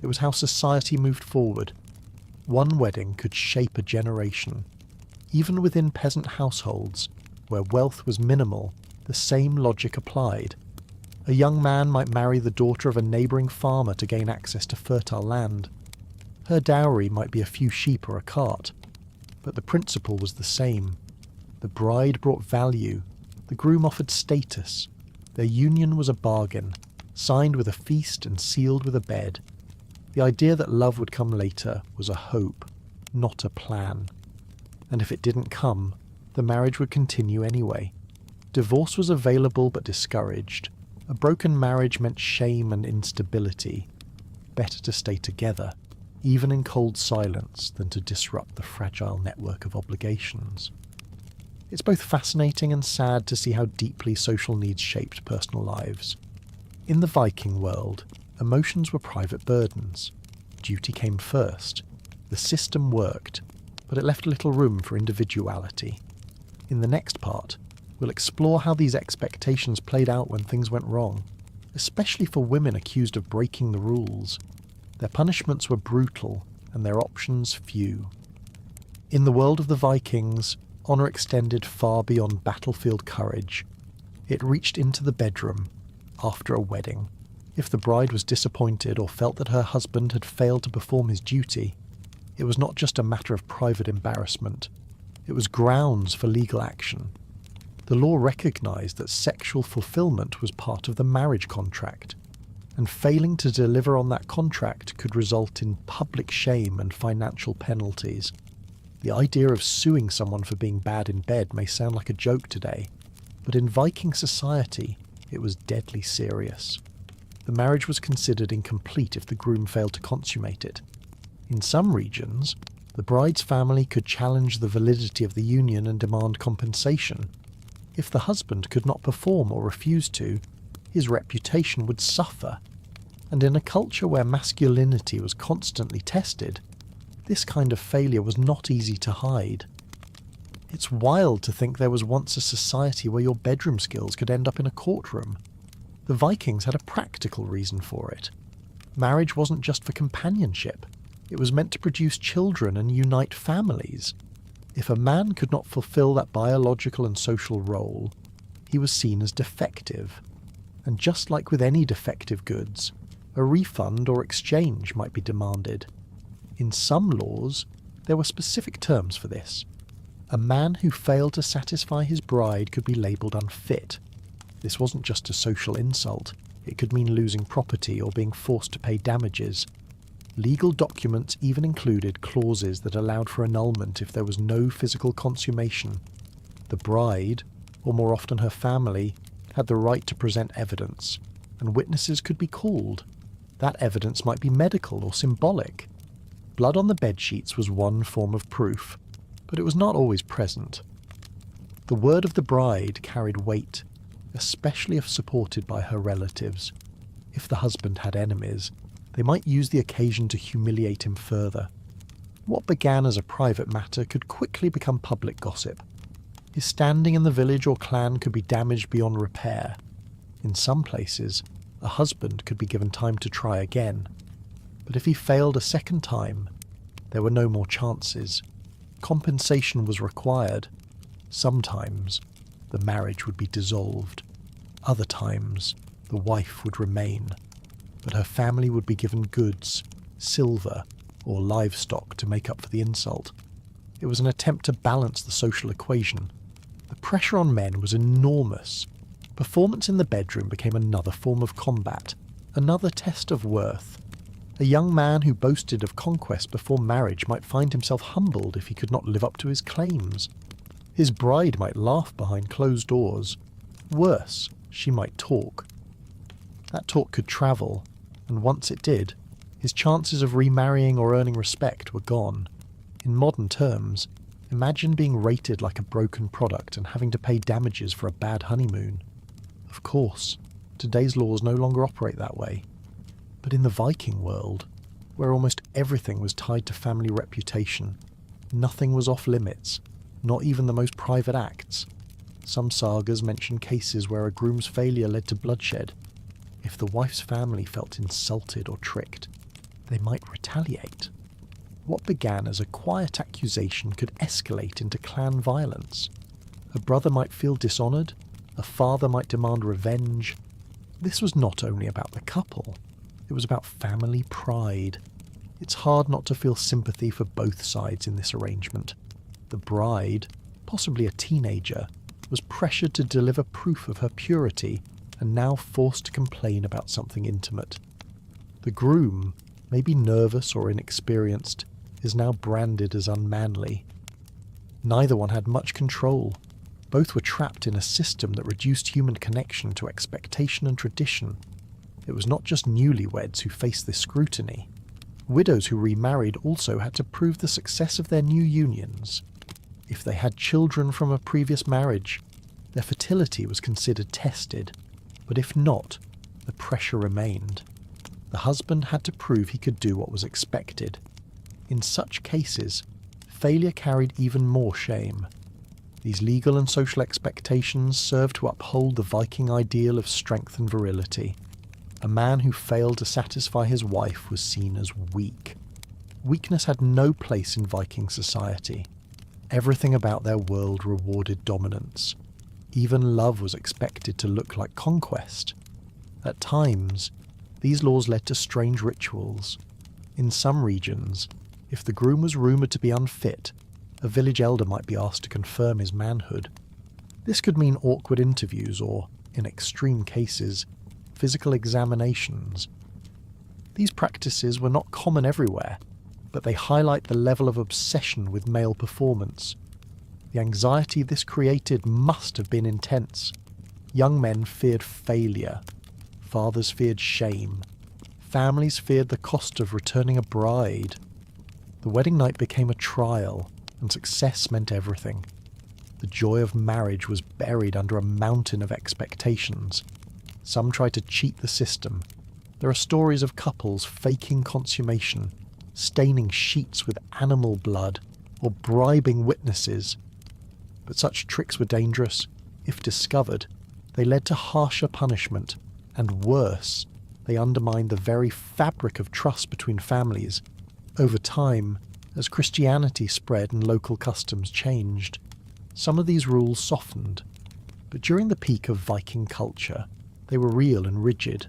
It was how society moved forward. One wedding could shape a generation. Even within peasant households, where wealth was minimal, the same logic applied. A young man might marry the daughter of a neighbouring farmer to gain access to fertile land. Her dowry might be a few sheep or a cart, but the principle was the same. The bride brought value, the groom offered status. Their union was a bargain, signed with a feast and sealed with a bed. The idea that love would come later was a hope, not a plan. And if it didn't come, the marriage would continue anyway. Divorce was available but discouraged. A broken marriage meant shame and instability. Better to stay together, even in cold silence, than to disrupt the fragile network of obligations. It's both fascinating and sad to see how deeply social needs shaped personal lives. In the Viking world, emotions were private burdens. Duty came first. The system worked, but it left little room for individuality. In the next part, we'll explore how these expectations played out when things went wrong, especially for women accused of breaking the rules. Their punishments were brutal, and their options few. In the world of the Vikings, honour extended far beyond battlefield courage. It reached into the bedroom, after a wedding. If the bride was disappointed or felt that her husband had failed to perform his duty, it was not just a matter of private embarrassment. It was grounds for legal action. The law recognised that sexual fulfilment was part of the marriage contract, and failing to deliver on that contract could result in public shame and financial penalties. The idea of suing someone for being bad in bed may sound like a joke today, but in Viking society, it was deadly serious. The marriage was considered incomplete if the groom failed to consummate it. In some regions, the bride's family could challenge the validity of the union and demand compensation. If the husband could not perform or refuse to, his reputation would suffer. And in a culture where masculinity was constantly tested, this kind of failure was not easy to hide. It's wild to think there was once a society where your bedroom skills could end up in a courtroom. The Vikings had a practical reason for it. Marriage wasn't just for companionship. It was meant to produce children and unite families. If a man could not fulfill that biological and social role, he was seen as defective. And just like with any defective goods, a refund or exchange might be demanded. In some laws, there were specific terms for this. A man who failed to satisfy his bride could be labelled unfit. This wasn't just a social insult. It could mean losing property or being forced to pay damages. Legal documents even included clauses that allowed for annulment if there was no physical consummation. The bride, or more often her family, had the right to present evidence, and witnesses could be called. That evidence might be medical or symbolic. Blood on the bedsheets was one form of proof, but it was not always present. The word of the bride carried weight, especially if supported by her relatives. If the husband had enemies, they might use the occasion to humiliate him further. What began as a private matter could quickly become public gossip. His standing in the village or clan could be damaged beyond repair. In some places, a husband could be given time to try again. But if he failed a second time, there were no more chances. Compensation was required. Sometimes, the marriage would be dissolved. Other times, the wife would remain, but her family would be given goods, silver, or livestock to make up for the insult. It was an attempt to balance the social equation. The pressure on men was enormous. Performance in the bedroom became another form of combat, another test of worth. A young man who boasted of conquest before marriage might find himself humbled if he could not live up to his claims. His bride might laugh behind closed doors. Worse, she might talk. That talk could travel, and once it did, his chances of remarrying or earning respect were gone. In modern terms, imagine being rated like a broken product and having to pay damages for a bad honeymoon. Of course, today's laws no longer operate that way. But in the Viking world, where almost everything was tied to family reputation, nothing was off limits. not even the most private acts. Some sagas mention cases where a groom's failure led to bloodshed. If the wife's family felt insulted or tricked, they might retaliate. What began as a quiet accusation could escalate into clan violence. A brother might feel dishonoured, a father might demand revenge. This was not only about the couple, it was about family pride. It's hard not to feel sympathy for both sides in this arrangement. The bride, possibly a teenager, was pressured to deliver proof of her purity and now forced to complain about something intimate. The groom, maybe nervous or inexperienced, is now branded as unmanly. Neither one had much control. Both were trapped in a system that reduced human connection to expectation and tradition. It was not just newlyweds who faced this scrutiny. Widows who remarried also had to prove the success of their new unions. If they had children from a previous marriage, their fertility was considered tested, but if not, the pressure remained. The husband had to prove he could do what was expected. In such cases, failure carried even more shame. These legal and social expectations served to uphold the Viking ideal of strength and virility. A man who failed to satisfy his wife was seen as weak. Weakness had no place in Viking society. Everything about their world rewarded dominance. Even love was expected to look like conquest. At times, these laws led to strange rituals. In some regions, if the groom was rumoured to be unfit, a village elder might be asked to confirm his manhood. This could mean awkward interviews or, in extreme cases, physical examinations. These practices were not common everywhere, but they highlight the level of obsession with male performance. The anxiety this created must have been intense. Young men feared failure. Fathers feared shame. Families feared the cost of returning a bride. The wedding night became a trial, and success meant everything. The joy of marriage was buried under a mountain of expectations. Some tried to cheat the system. There are stories of couples faking consummation, staining sheets with animal blood, or bribing witnesses. But such tricks were dangerous. If discovered, they led to harsher punishment, and worse, they undermined the very fabric of trust between families. Over time, as Christianity spread and local customs changed, some of these rules softened. But during the peak of Viking culture, they were real and rigid.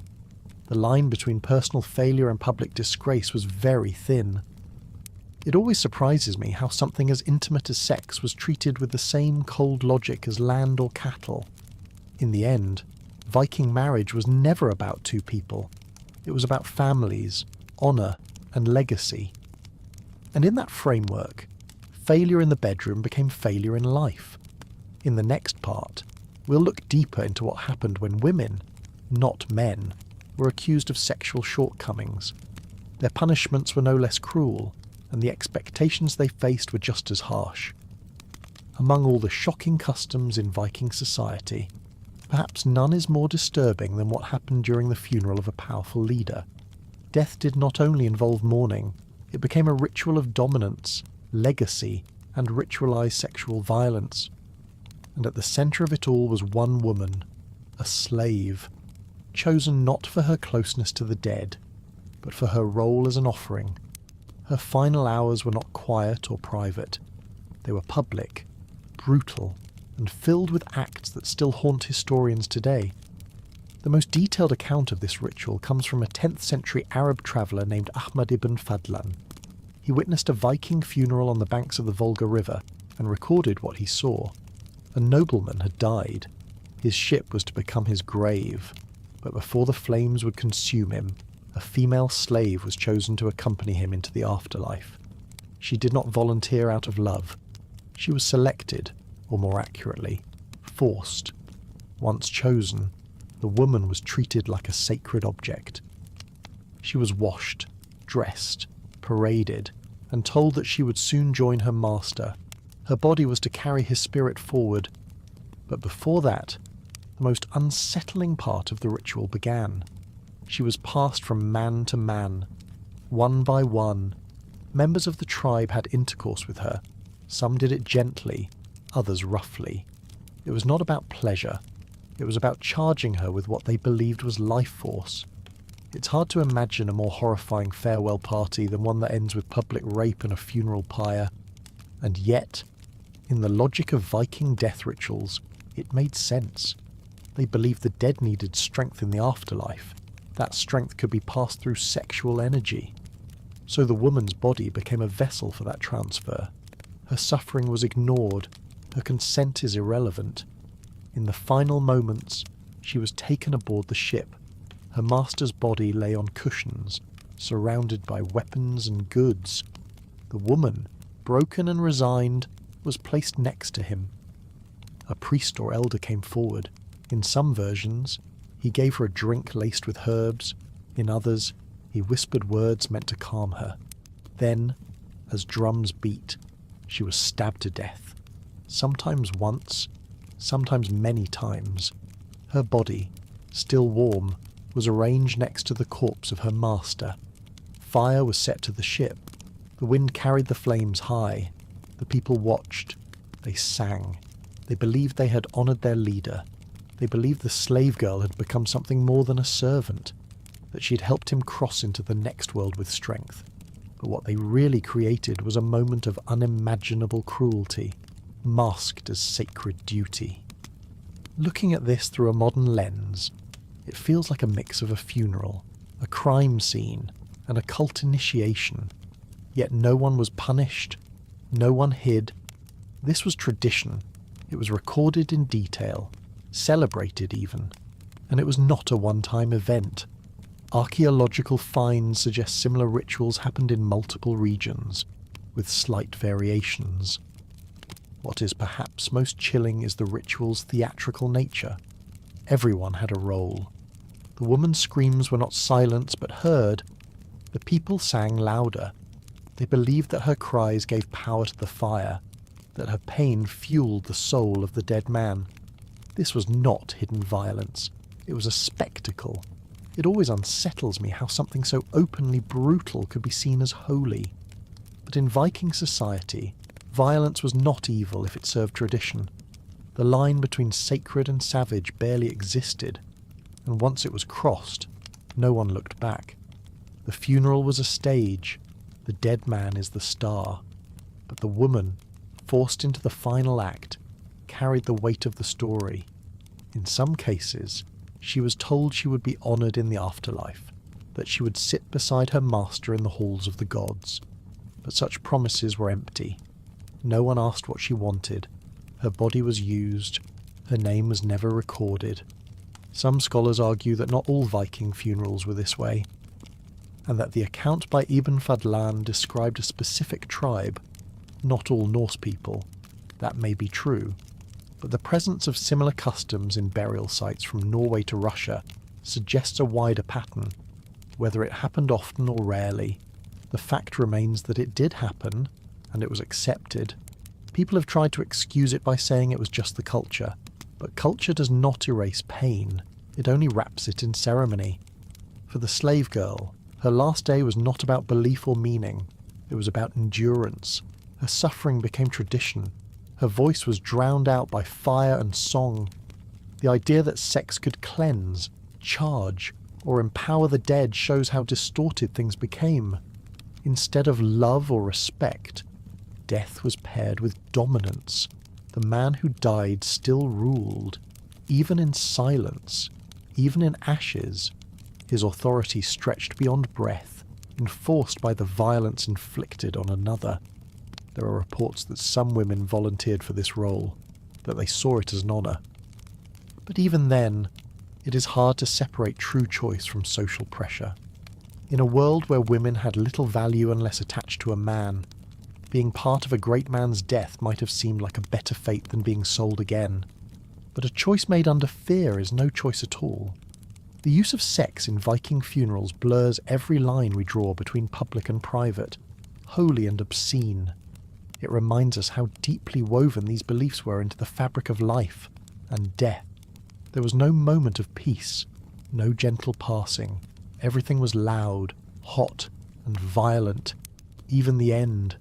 The line between personal failure and public disgrace was very thin. It always surprises me how something as intimate as sex was treated with the same cold logic as land or cattle. In the end, Viking marriage was never about two people. It was about families, honour, and legacy. And in that framework, failure in the bedroom became failure in life. In the next part, we'll look deeper into what happened when women, not men, were accused of sexual shortcomings. Their punishments were no less cruel, and the expectations they faced were just as harsh. Among all the shocking customs in Viking society, perhaps none is more disturbing than what happened during the funeral of a powerful leader. Death did not only involve mourning, it became a ritual of dominance, legacy, and ritualized sexual violence. And at the centre of it all was one woman, a slave, chosen not for her closeness to the dead, but for her role as an offering. Her final hours were not quiet or private. They were public, brutal, and filled with acts that still haunt historians today. The most detailed account of this ritual comes from a 10th century Arab traveller named Ahmad ibn Fadlan. He witnessed a Viking funeral on the banks of the Volga River and recorded what he saw. A nobleman had died. His ship was to become his grave, but before the flames would consume him, a female slave was chosen to accompany him into the afterlife. She did not volunteer out of love. She was selected, or more accurately, forced. Once chosen, the woman was treated like a sacred object. She was washed, dressed, paraded, and told that she would soon join her master. Her body was to carry his spirit forward. But before that, the most unsettling part of the ritual began. She was passed from man to man. One by one, members of the tribe had intercourse with her. Some did it gently, others roughly. It was not about pleasure. It was about charging her with what they believed was life force. It's hard to imagine a more horrifying farewell party than one that ends with public rape and a funeral pyre. And yet, in the logic of Viking death rituals, it made sense. They believed the dead needed strength in the afterlife. That strength could be passed through sexual energy. So the woman's body became a vessel for that transfer. Her suffering was ignored. Her consent is irrelevant. In the final moments, she was taken aboard the ship. Her master's body lay on cushions, surrounded by weapons and goods. The woman, broken and resigned, was placed next to him. A priest or elder came forward. In some versions, he gave her a drink laced with herbs. In others, he whispered words meant to calm her. Then, as drums beat, she was stabbed to death. Sometimes once, sometimes many times. Her body, still warm, was arranged next to the corpse of her master. Fire was set to the ship. The wind carried the flames high. The people watched. They sang. They believed they had honoured their leader. They believed the slave girl had become something more than a servant, that she had helped him cross into the next world with strength. But what they really created was a moment of unimaginable cruelty, masked as sacred duty. Looking at this through a modern lens, it feels like a mix of a funeral, a crime scene, and a cult initiation. Yet no one was punished, no one hid. This was tradition. It was recorded in detail, celebrated even, and it was not a one-time event. Archaeological finds suggest similar rituals happened in multiple regions, with slight variations. What is perhaps most chilling is the ritual's theatrical nature. Everyone had a role. The woman's screams were not silenced but heard. The people sang louder. They believed that her cries gave power to the fire, that her pain fueled the soul of the dead man. This was not hidden violence. It was a spectacle. It always unsettles me how something so openly brutal could be seen as holy. But in Viking society, violence was not evil if it served tradition. The line between sacred and savage barely existed, and once it was crossed, no one looked back. The funeral was a stage. The dead man is the star. But the woman, forced into the final act, carried the weight of the story. In some cases, she was told she would be honoured in the afterlife, that she would sit beside her master in the halls of the gods. But such promises were empty. No one asked what she wanted. Her body was used. Her name was never recorded. Some scholars argue that not all Viking funerals were this way, and that the account by Ibn Fadlan described a specific tribe, not all Norse people. That may be true, but the presence of similar customs in burial sites from Norway to Russia suggests a wider pattern. Whether it happened often or rarely, the fact remains that it did happen, and it was accepted. People have tried to excuse it by saying it was just the culture, but culture does not erase pain, it only wraps it in ceremony. For the slave girl, her last day was not about belief or meaning, it was about endurance. Her suffering became tradition. Her voice was drowned out by fire and song. The idea that sex could cleanse, charge, or empower the dead shows how distorted things became. Instead of love or respect, death was paired with dominance. The man who died still ruled, even in silence, even in ashes. His authority stretched beyond breath, enforced by the violence inflicted on another. There are reports that some women volunteered for this role, that they saw it as an honour. But even then, it is hard to separate true choice from social pressure. In a world where women had little value unless attached to a man, being part of a great man's death might have seemed like a better fate than being sold again. But a choice made under fear is no choice at all. The use of sex in Viking funerals blurs every line we draw between public and private, holy and obscene. It reminds us how deeply woven these beliefs were into the fabric of life and death. There was no moment of peace, no gentle passing. Everything was loud, hot, and violent, even the end.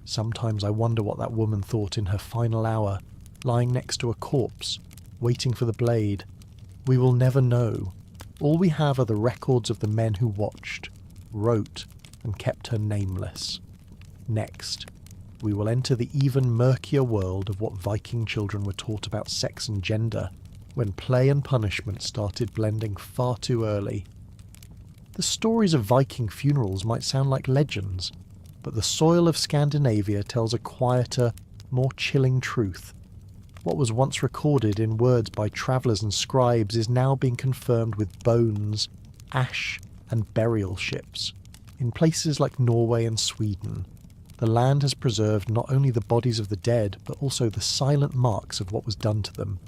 Sometimes I wonder what that woman thought in her final hour, lying next to a corpse, waiting for the blade. We will never know. All we have are the records of the men who watched, wrote, and kept her nameless. Next, we will enter the even murkier world of what Viking children were taught about sex and gender, when play and punishment started blending far too early. The stories of Viking funerals might sound like legends, but the soil of Scandinavia tells a quieter, more chilling truth. What was once recorded in words by travellers and scribes is now being confirmed with bones, ash, and burial ships. In places like Norway and Sweden, the land has preserved not only the bodies of the dead, but also the silent marks of what was done to them.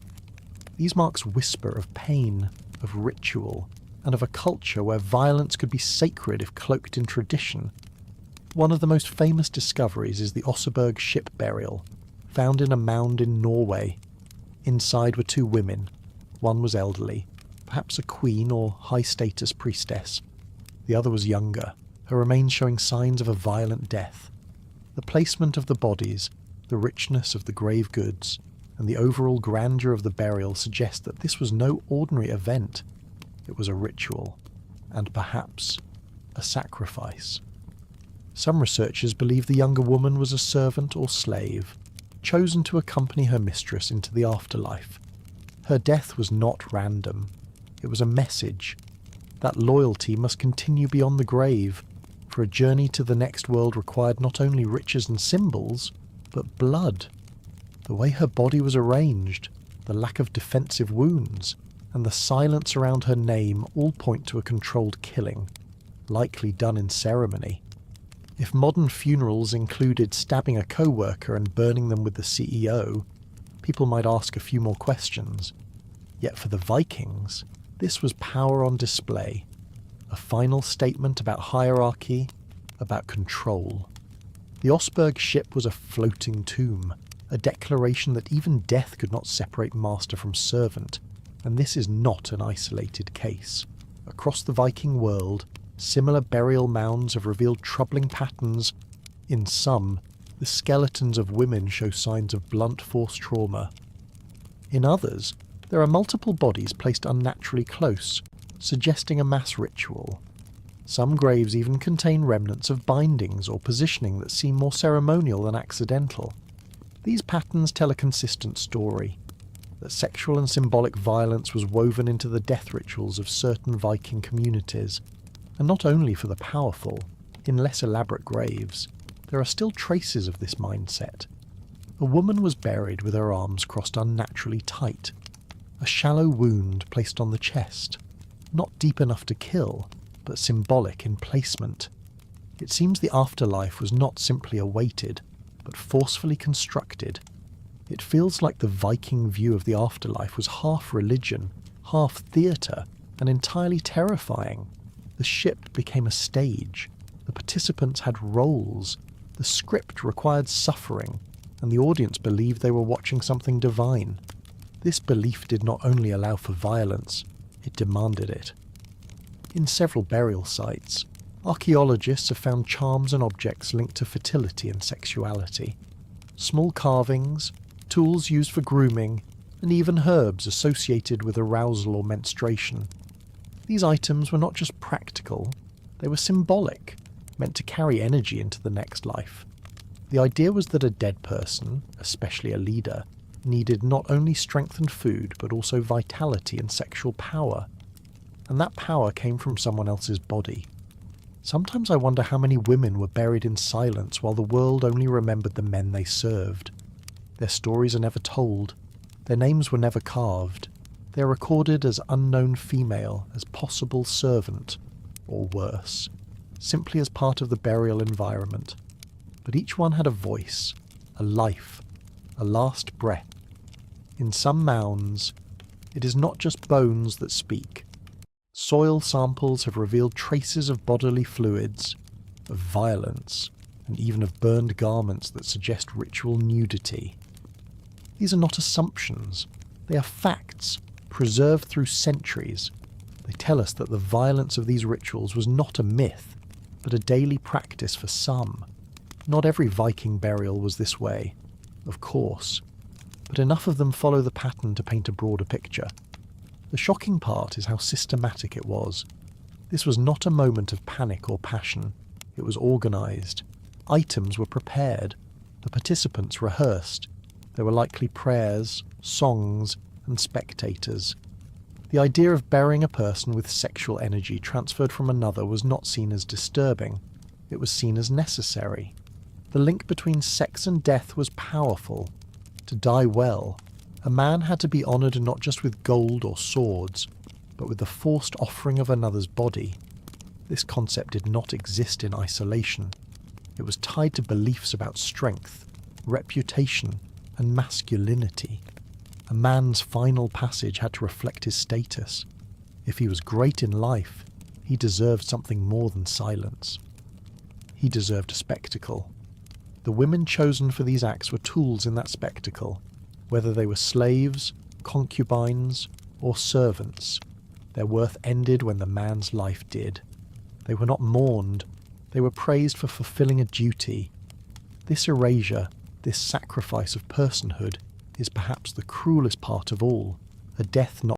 These marks whisper of pain, of ritual, and of a culture where violence could be sacred if cloaked in tradition. One of the most famous discoveries is the Oseberg ship burial, found in a mound in Norway. Inside were two women. One was elderly, perhaps a queen or high-status priestess. The other was younger, her remains showing signs of a violent death. The placement of the bodies, the richness of the grave goods, and the overall grandeur of the burial suggest that this was no ordinary event. It was a ritual, and perhaps a sacrifice. Some researchers believe the younger woman was a servant or slave, chosen to accompany her mistress into the afterlife. Her death was not random. It was a message. That loyalty must continue beyond the grave, for a journey to the next world required not only riches and symbols, but blood. The way her body was arranged, the lack of defensive wounds, and the silence around her name all point to a controlled killing, likely done in ceremony. If modern funerals included stabbing a co-worker and burning them with the CEO, people might ask a few more questions. Yet for the Vikings, this was power on display, a final statement about hierarchy, about control. The Oseberg ship was a floating tomb, a declaration that even death could not separate master from servant, and this is not an isolated case. Across the Viking world, similar burial mounds have revealed troubling patterns. In some, the skeletons of women show signs of blunt force trauma. In others, there are multiple bodies placed unnaturally close, suggesting a mass ritual. Some graves even contain remnants of bindings or positioning that seem more ceremonial than accidental. These patterns tell a consistent story, that sexual and symbolic violence was woven into the death rituals of certain Viking communities. And not only for the powerful, in less elaborate graves, there are still traces of this mindset. A woman was buried with her arms crossed unnaturally tight, a shallow wound placed on the chest, not deep enough to kill, but symbolic in placement. It seems the afterlife was not simply awaited, but forcefully constructed. It feels like the Viking view of the afterlife was half religion, half theatre, and entirely terrifying. The ship became a stage. The participants had roles. The script required suffering, and the audience believed they were watching something divine. This belief did not only allow for violence, it demanded it. In several burial sites, archaeologists have found charms and objects linked to fertility and sexuality. Small carvings, tools used for grooming, and even herbs associated with arousal or menstruation. These items were not just practical, they were symbolic, meant to carry energy into the next life. The idea was that a dead person, especially a leader, needed not only strength and food, but also vitality and sexual power. And that power came from someone else's body. Sometimes I wonder how many women were buried in silence while the world only remembered the men they served. Their stories are never told. Their names were never carved. They are recorded as unknown female, as possible servant, or worse, simply as part of the burial environment. But each one had a voice, a life, a last breath. In some mounds, it is not just bones that speak. Soil samples have revealed traces of bodily fluids, of violence, and even of burned garments that suggest ritual nudity. These are not assumptions. They are facts, preserved through centuries. They tell us that the violence of these rituals was not a myth, but a daily practice for some. Not every Viking burial was this way, of course, but enough of them follow the pattern to paint a broader picture. The shocking part is how systematic it was. This was not a moment of panic or passion. It was organised. Items were prepared. The participants rehearsed. There were likely prayers, songs, and spectators. The idea of burying a person with sexual energy transferred from another was not seen as disturbing. It was seen as necessary. The link between sex and death was powerful. To die well, a man had to be honoured not just with gold or swords, but with the forced offering of another's body. This concept did not exist in isolation. It was tied to beliefs about strength, reputation, and masculinity. A man's final passage had to reflect his status. If he was great in life, he deserved something more than silence. He deserved a spectacle. The women chosen for these acts were tools in that spectacle, whether they were slaves, concubines, or servants. Their worth ended when the man's life did. They were not mourned, they were praised for fulfilling a duty. This erasure, this sacrifice of personhood, is perhaps the cruelest part of all, a death not